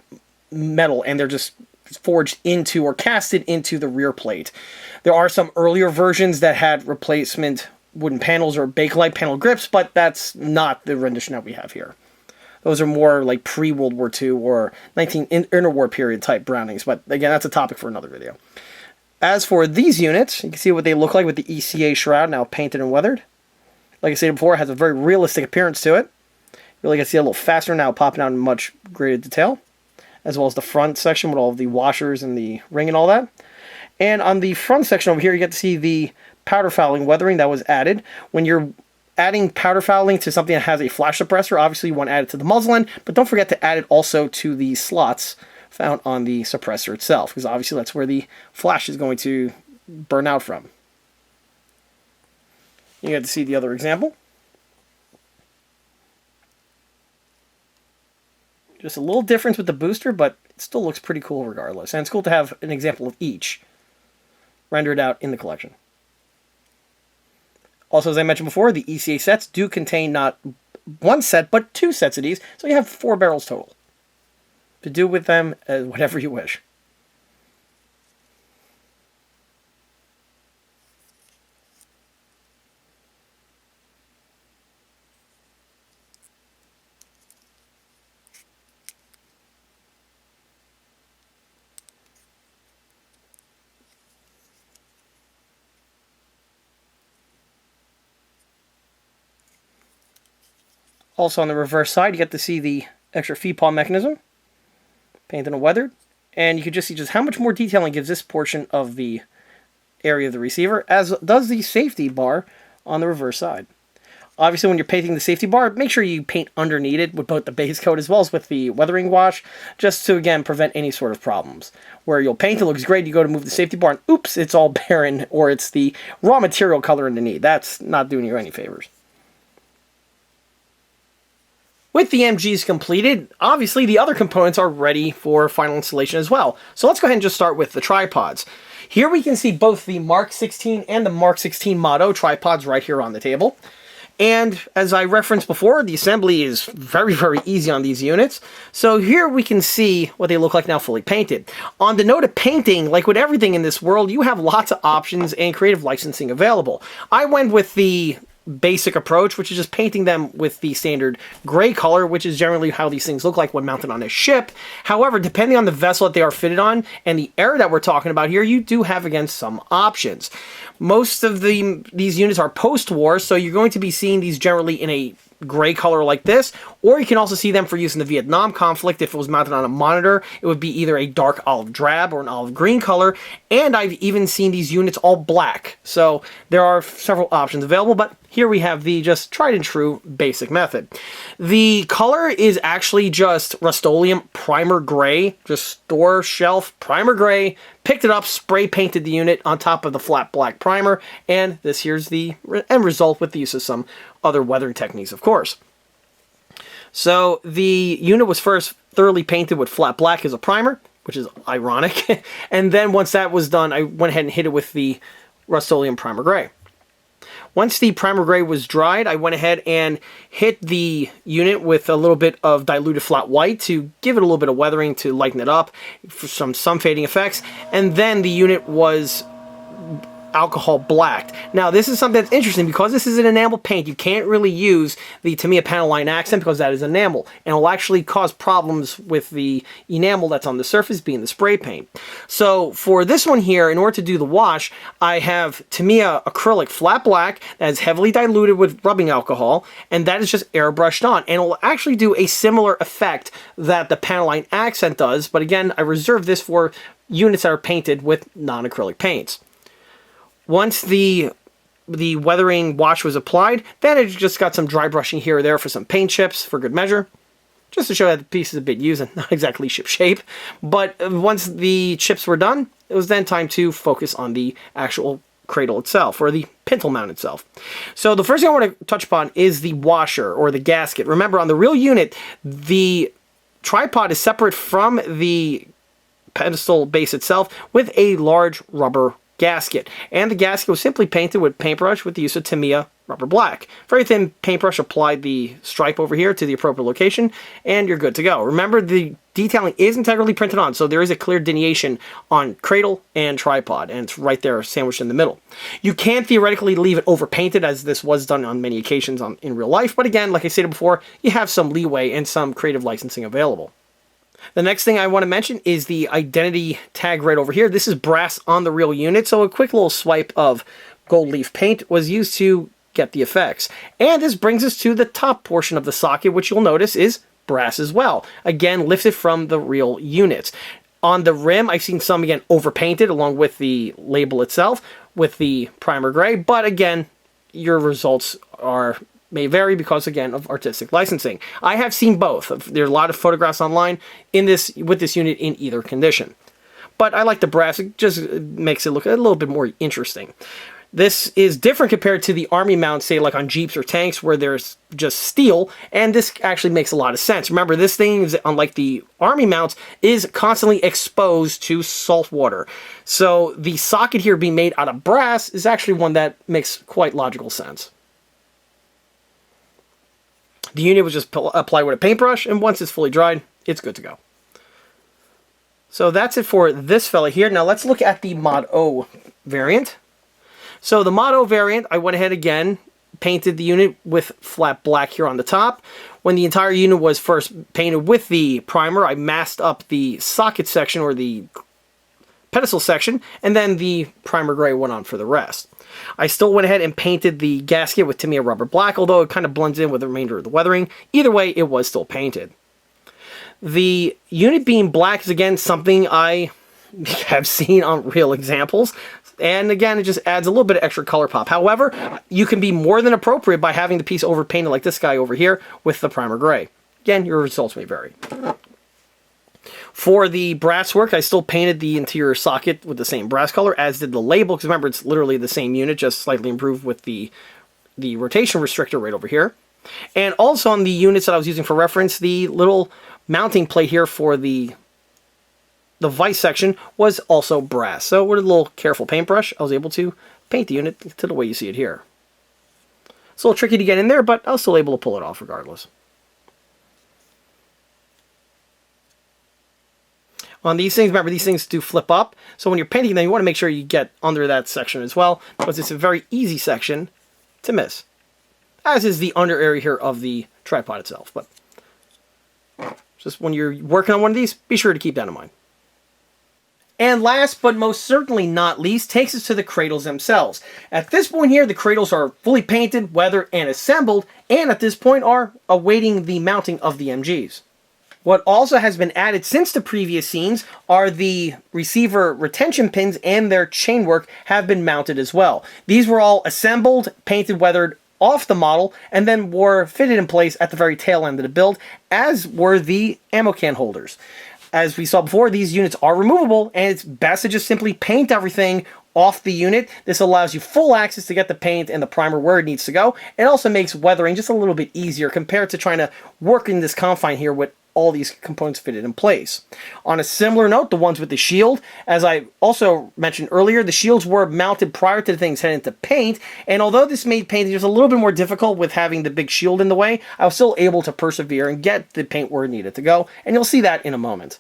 metal and they're just forged into or casted into the rear plate. There are some earlier versions that had replacement wooden panels or Bakelite panel grips, but that's not the rendition that we have here. Those are more like pre-World War II or interwar period type Brownings, but again, that's a topic for another video. As for these units, you can see what they look like with the ECA shroud now painted and weathered. Like I said before, it has a very realistic appearance to it. Really can see a little faster now, popping out in much greater detail, as well as the front section with all of the washers and the ring and all that. And on the front section over here, you get to see the powder fouling weathering that was added. When you're adding powder fouling to something that has a flash suppressor, obviously you want to add it to the muzzle end, but don't forget to add it also to the slots found on the suppressor itself, because obviously that's where the flash is going to burn out from. You get to see the other example. Just a little difference with the booster, but it still looks pretty cool regardless. And it's cool to have an example of each rendered out in the collection. Also, as I mentioned before, the ECA sets do contain not one set, but 2 sets of these, so you have 4 barrels total. To do with them whatever you wish. Also on the reverse side, you get to see the extra feed paw mechanism, painted and weathered, and you can just see just how much more detailing gives this portion of the area of the receiver, as does the safety bar on the reverse side. Obviously, when you're painting the safety bar, make sure you paint underneath it with both the base coat as well as with the weathering wash, just to, again, prevent any sort of problems. Where you'll paint, it looks great, you go to move the safety bar, and oops, it's all barren, or it's the raw material color underneath. That's not doing you any favors. With the MGs completed, obviously the other components are ready for final installation as well. So let's go ahead and just start with the tripods. Here we can see both the Mark 16 and the Mark 16 Mod.0 tripods right here on the table. And as I referenced before, the assembly is very, very easy on these units. So here we can see what they look like now fully painted. On the note of painting, like with everything in this world, you have lots of options and creative licensing available. I went with the basic approach, which is just painting them with the standard gray color, which is generally how these things look like when mounted on a ship. However, depending on the vessel that they are fitted on and the era that we're talking about here, you do have, again, some options. Most of these units are post-war, so you're going to be seeing these generally in a gray color like this, or you can also see them for use in the Vietnam conflict. If it was mounted on a monitor, it would be either a dark olive drab or an olive green color, and I've even seen these units all black. So there are several options available, but here we have the just tried and true basic method. The color is actually just Rust-Oleum primer gray, just store shelf primer gray. Picked it up, spray painted the unit on top of the flat black primer, and this here's the end result with the use of some other weathering techniques, of course. So the unit was first thoroughly painted with flat black as a primer, which is ironic. And then once that was done, I went ahead and hit it with the Rust-Oleum primer gray. Once the primer gray was dried, I went ahead and hit the unit with a little bit of diluted flat white to give it a little bit of weathering to lighten it up, for some fading effects, and then the unit was alcohol blacked. Now this is something that's interesting because this is an enamel paint. You can't really use the Tamiya panel line accent because that is enamel, and it will actually cause problems with the enamel that's on the surface being the spray paint. So for this one here, in order to do the wash, I have Tamiya acrylic flat black that is heavily diluted with rubbing alcohol, and that is just airbrushed on, and it will actually do a similar effect that the panel line accent does, but again, I reserve this for units that are painted with non-acrylic paints. Once the weathering wash was applied, then it just got some dry brushing here or there for some paint chips for good measure, just to show that the piece is a bit used and not exactly ship shape. But once the chips were done, it was then time to focus on the actual cradle itself, or the Pintle mount itself. So the first thing I want to touch upon is the washer, or the gasket. Remember, on the real unit, the tripod is separate from the pedestal base itself with a large rubber gasket. And the gasket was simply painted with paintbrush with the use of Tamiya rubber black. Very thin paintbrush applied the stripe over here to the appropriate location, and you're good to go. Remember, the detailing is integrally printed on, so there is a clear delineation on cradle and tripod, and it's right there sandwiched in the middle. You can theoretically leave it overpainted, as this was done on many occasions in real life, but again, like I stated before, you have some leeway and some creative licensing available. The next thing I want to mention is the identity tag right over here. This is brass on the real unit, so a quick little swipe of gold leaf paint was used to get the effects. And this brings us to the top portion of the socket, which you'll notice is brass as well. Again, lifted from the real units. On the rim, I've seen some, again, overpainted along with the label itself with the primer gray, but again, your results may vary because, again, of artistic licensing. I have seen both. There's a lot of photographs online with this unit in either condition. But I like the brass. It just makes it look a little bit more interesting. This is different compared to the Army mounts, say like on Jeeps or tanks, where there's just steel, and this actually makes a lot of sense. Remember, this thing, unlike the Army mounts, is constantly exposed to salt water. So the socket here being made out of brass is actually one that makes quite logical sense. The unit was just applied with a paintbrush, and once it's fully dried, it's good to go. So that's it for this fella here. Now let's look at the Mod.0 variant. So the Mod.0 variant, I went ahead again, painted the unit with flat black here on the top. When the entire unit was first painted with the primer, I masked up the socket section or the pedestal section, and then the primer gray went on for the rest. I still went ahead and painted the gasket with Tamiya rubber black, although it kind of blends in with the remainder of the weathering. Either way, it was still painted. The unit being black is, again, something I have seen on real examples. And again, it just adds a little bit of extra color pop. However, you can be more than appropriate by having the piece overpainted like this guy over here with the primer gray. Again, your results may vary. For the brass work, I still painted the interior socket with the same brass color, as did the label, because remember, it's literally the same unit, just slightly improved with the rotation restrictor right over here. And also on the units that I was using for reference, the little mounting plate here for the vise section was also brass. So with a little careful paintbrush, I was able to paint the unit to the way you see it here. It's a little tricky to get in there, but I was still able to pull it off regardless. On these things, remember, these things do flip up, so when you're painting them, you want to make sure you get under that section as well, because it's a very easy section to miss, as is the under area here of the tripod itself. But just when you're working on one of these, be sure to keep that in mind. And last, but most certainly not least, takes us to the cradles themselves. At this point here, the cradles are fully painted, weathered, and assembled, and at this point are awaiting the mounting of the MGs. What also has been added since the previous scenes are the receiver retention pins, and their chain work have been mounted as well. These were all assembled, painted, weathered off the model, and then were fitted in place at the very tail end of the build, as were the ammo can holders. As we saw before, these units are removable, and it's best to just simply paint everything off the unit. This allows you full access to get the paint and the primer where it needs to go. It also makes weathering just a little bit easier compared to trying to work in this confine here with all these components fitted in place. On a similar note, the ones with the shield, as I also mentioned earlier, the shields were mounted prior to the things heading to paint, and although this made painting just a little bit more difficult with having the big shield in the way, I was still able to persevere and get the paint where it needed to go, and you'll see that in a moment.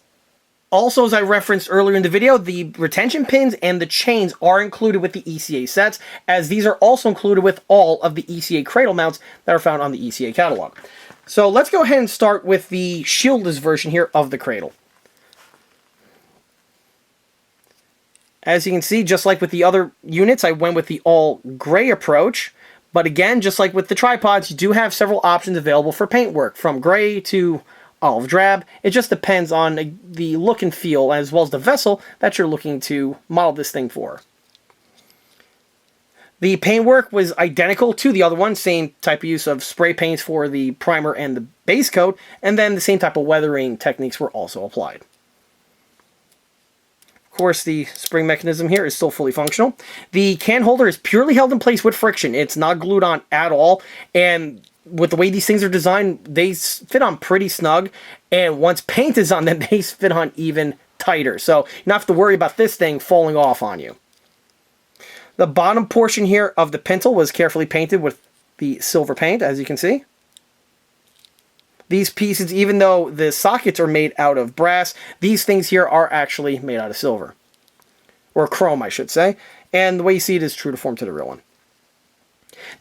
Also, as I referenced earlier in the video, the retention pins and the chains are included with the ECA sets, as these are also included with all of the ECA cradle mounts that are found on the ECA catalog. So let's go ahead and start with the shieldless version here of the cradle. As you can see, just like with the other units, I went with the all gray approach. But again, just like with the tripods, you do have several options available for paintwork, from gray to olive drab. It just depends on the look and feel, as well as the vessel that you're looking to model this thing for. The paintwork was identical to the other one, same type of use of spray paints for the primer and the base coat, and then the same type of weathering techniques were also applied. Of course, the spring mechanism here is still fully functional. The can holder is purely held in place with friction. It's not glued on at all, and with the way these things are designed, they fit on pretty snug, and once paint is on them, they fit on even tighter. So you don't have to worry about this thing falling off on you. The bottom portion here of the pintle was carefully painted with the silver paint, as you can see. These pieces, even though the sockets are made out of brass, these things here are actually made out of silver. Or chrome, I should say. And the way you see it is true to form to the real one.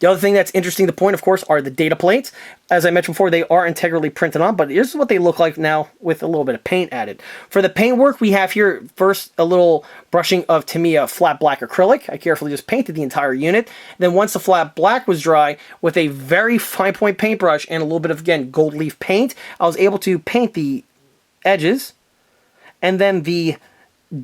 The other thing that's interesting to point, of course, are the data plates. As I mentioned before, they are integrally printed on, but here's what they look like now with a little bit of paint added. For the paint work, we have here first a little brushing of Tamiya flat black acrylic. I carefully just painted the entire unit. Then once the flat black was dry, with a very fine point paintbrush and a little bit of, again, gold leaf paint, I was able to paint the edges. And then the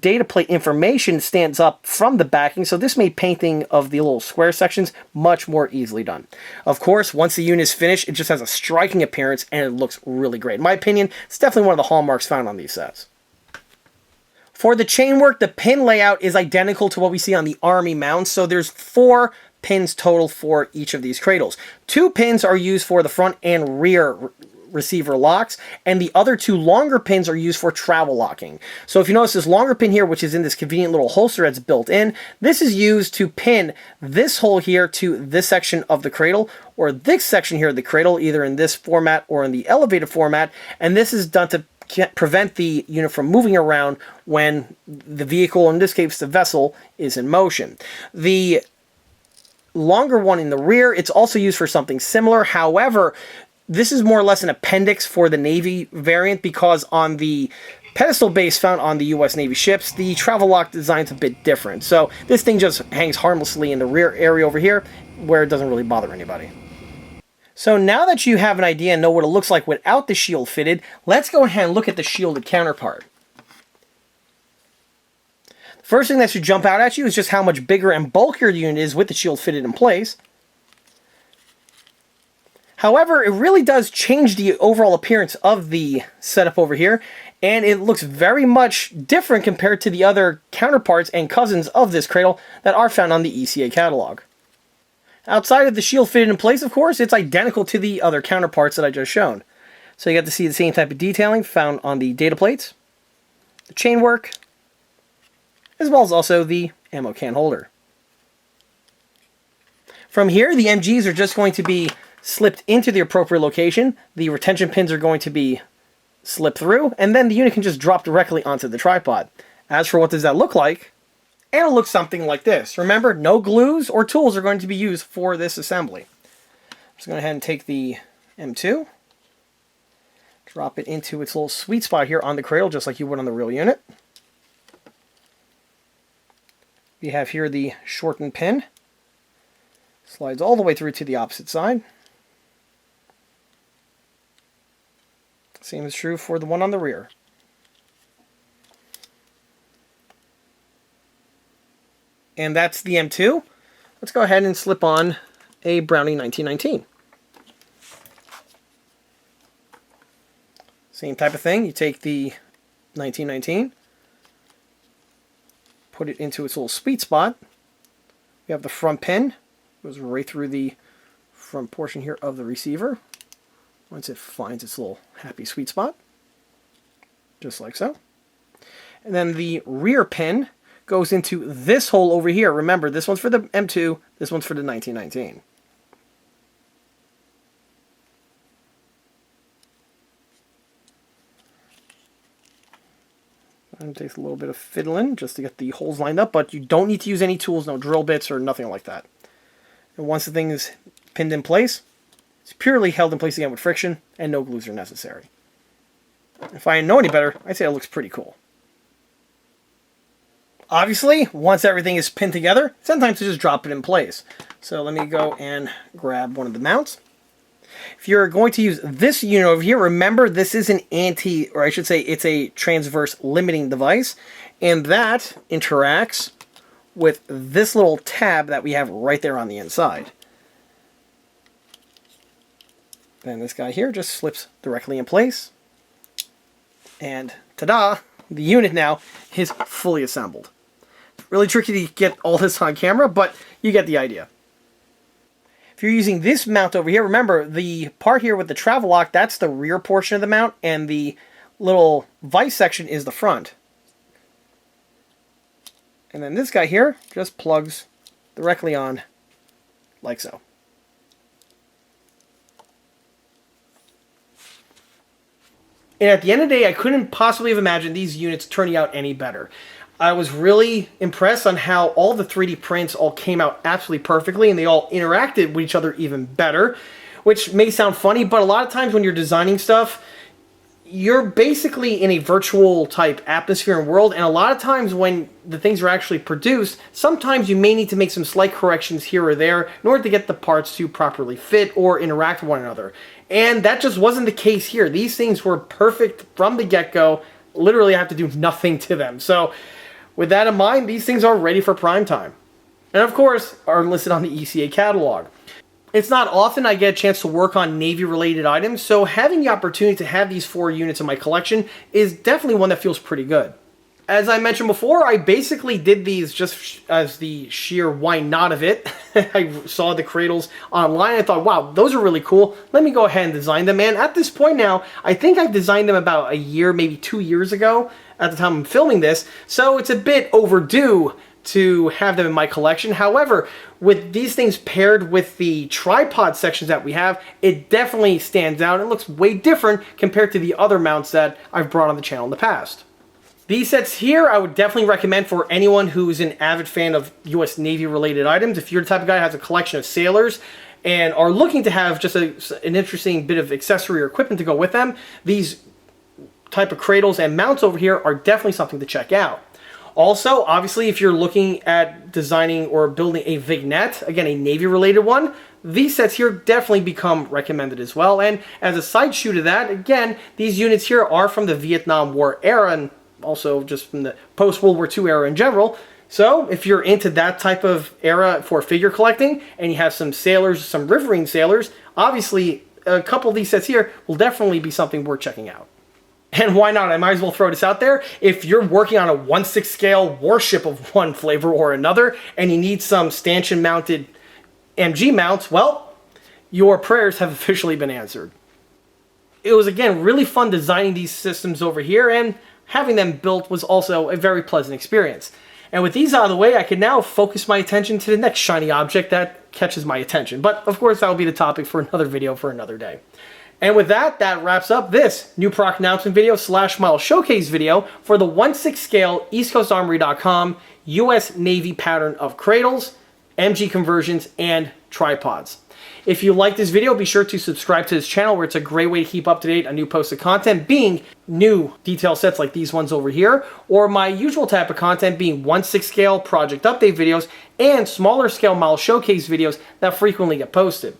data plate information stands up from the backing, so this made painting of the little square sections much more easily done. Of course, once the unit is finished, it just has a striking appearance and it looks really great. In my opinion, it's definitely one of the hallmarks found on these sets. For the chain work, the pin layout is identical to what we see on the Army mounts, so there's 4 pins total for each of these cradles. 2 pins are used for the front and rear receiver locks, and the other 2 longer pins are used for travel locking. So if you notice this longer pin here, which is in this convenient little holster that's built in, this is used to pin this hole here to this section of the cradle, or this section here of the cradle, either in this format or in the elevated format, and this is done to prevent the unit from moving around when the vehicle, in this case the vessel, is in motion. The longer one in the rear, it's also used for something similar. However, this is more or less an appendix for the Navy variant, because on the pedestal base found on the U.S. Navy ships, the travel lock design's a bit different. So this thing just hangs harmlessly in the rear area over here, where it doesn't really bother anybody. So now that you have an idea and know what it looks like without the shield fitted, let's go ahead and look at the shielded counterpart. The first thing that should jump out at you is just how much bigger and bulkier the unit is with the shield fitted in place. However, it really does change the overall appearance of the setup over here, and it looks very much different compared to the other counterparts and cousins of this cradle that are found on the ECA catalog. Outside of the shield fitted in place, of course, it's identical to the other counterparts that I just shown. So you get to see the same type of detailing found on the data plates, the chain work, as well as also the ammo can holder. From here, the MGs are just going to be slipped into the appropriate location. The retention pins are going to be slipped through, and then the unit can just drop directly onto the tripod. As for what does that look like, it'll look something like this. Remember, no glues or tools are going to be used for this assembly. I'm just going to go ahead and take the M2, drop it into its little sweet spot here on the cradle, just like you would on the real unit. We have here the shortened pin. Slides all the way through to the opposite side. Same is true for the one on the rear. And that's the M2. Let's go ahead and slip on a Browning 1919. Same type of thing. You take the 1919, put it into its little sweet spot. We have the front pin. Goes right through the front portion here of the receiver. Once it finds its little happy sweet spot, just like so. And then the rear pin goes into this hole over here. Remember, this one's for the M2, this one's for the 1919. It takes a little bit of fiddling just to get the holes lined up, but you don't need to use any tools, no drill bits or nothing like that. And once the thing is pinned in place, it's purely held in place again with friction, and no glues are necessary. If I didn't know any better, I'd say it looks pretty cool. Obviously, once everything is pinned together, sometimes you just drop it in place. So let me go and grab one of the mounts. If you're going to use this unit over here, remember this is an or I should say it's a transverse limiting device, and that interacts with this little tab that we have right there on the inside. Then this guy here just slips directly in place. And ta-da! The unit now is fully assembled. It's really tricky to get all this on camera, but you get the idea. If you're using this mount over here, remember the part here with the travel lock, that's the rear portion of the mount, and the little vise section is the front. And then this guy here just plugs directly on, like so. And at the end of the day, I couldn't possibly have imagined these units turning out any better. I was really impressed on how all the 3D prints all came out absolutely perfectly, and they all interacted with each other even better, which may sound funny, but a lot of times when you're designing stuff, you're basically in a virtual type atmosphere and world, and a lot of times when the things are actually produced, sometimes you may need to make some slight corrections here or there in order to get the parts to properly fit or interact with one another. And that just wasn't the case here. These things were perfect from the get-go. Literally, I have to do nothing to them. So with that in mind, these things are ready for prime time. And of course, are listed on the ECA catalog. It's not often I get a chance to work on Navy-related items, so having the opportunity to have these 4 units in my collection is definitely one that feels pretty good. As I mentioned before, I basically did these just as the sheer why not of it. I saw the cradles online and I thought, wow, those are really cool. Let me go ahead and design them. And at this point now, I think I've designed them about a year, maybe 2 years ago at the time I'm filming this. So it's a bit overdue to have them in my collection. However, with these things paired with the tripod sections that we have, it definitely stands out and looks way different compared to the other mounts that I've brought on the channel in the past. These sets here I would definitely recommend for anyone who's an avid fan of US Navy related items. If you're the type of guy who has a collection of sailors and are looking to have just an interesting bit of accessory or equipment to go with them, these type of cradles and mounts over here are definitely something to check out. Also, obviously, if you're looking at designing or building a vignette, again, a Navy-related one, these sets here definitely become recommended as well. And as a side shoe to that, again, these units here are from the Vietnam War era and also just from the post-World War II era in general. So if you're into that type of era for figure collecting and you have some sailors, some riverine sailors, obviously a couple of these sets here will definitely be something worth checking out. And why not? I might as well throw this out there. If you're working on a 1/6 scale warship of one flavor or another, and you need some stanchion-mounted MG mounts, well, your prayers have officially been answered. It was, again, really fun designing these systems over here, and having them built was also a very pleasant experience. And with these out of the way, I can now focus my attention to the next shiny object that catches my attention. But, of course, that will be the topic for another video for another day. And with that, that wraps up this new product announcement video / model showcase video for the 1/6 scale EastCoastArmory.com US Navy pattern of cradles, MG conversions, and tripods. If you like this video, be sure to subscribe to this channel where it's a great way to keep up to date on new posted content, being new detail sets like these ones over here, or my usual type of content being 1/6 scale project update videos and smaller scale model showcase videos that frequently get posted.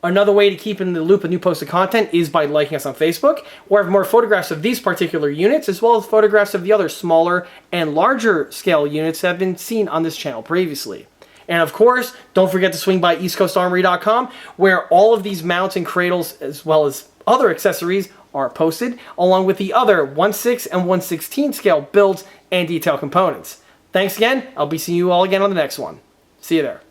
Another way to keep in the loop of new posted content is by liking us on Facebook, where I have more photographs of these particular units, as well as photographs of the other smaller and larger scale units that have been seen on this channel previously. And of course, don't forget to swing by EastCoastArmory.com, where all of these mounts and cradles, as well as other accessories, are posted, along with the other 1/6 and 1/16 scale builds and detail components. Thanks again. I'll be seeing you all again on the next one. See you there.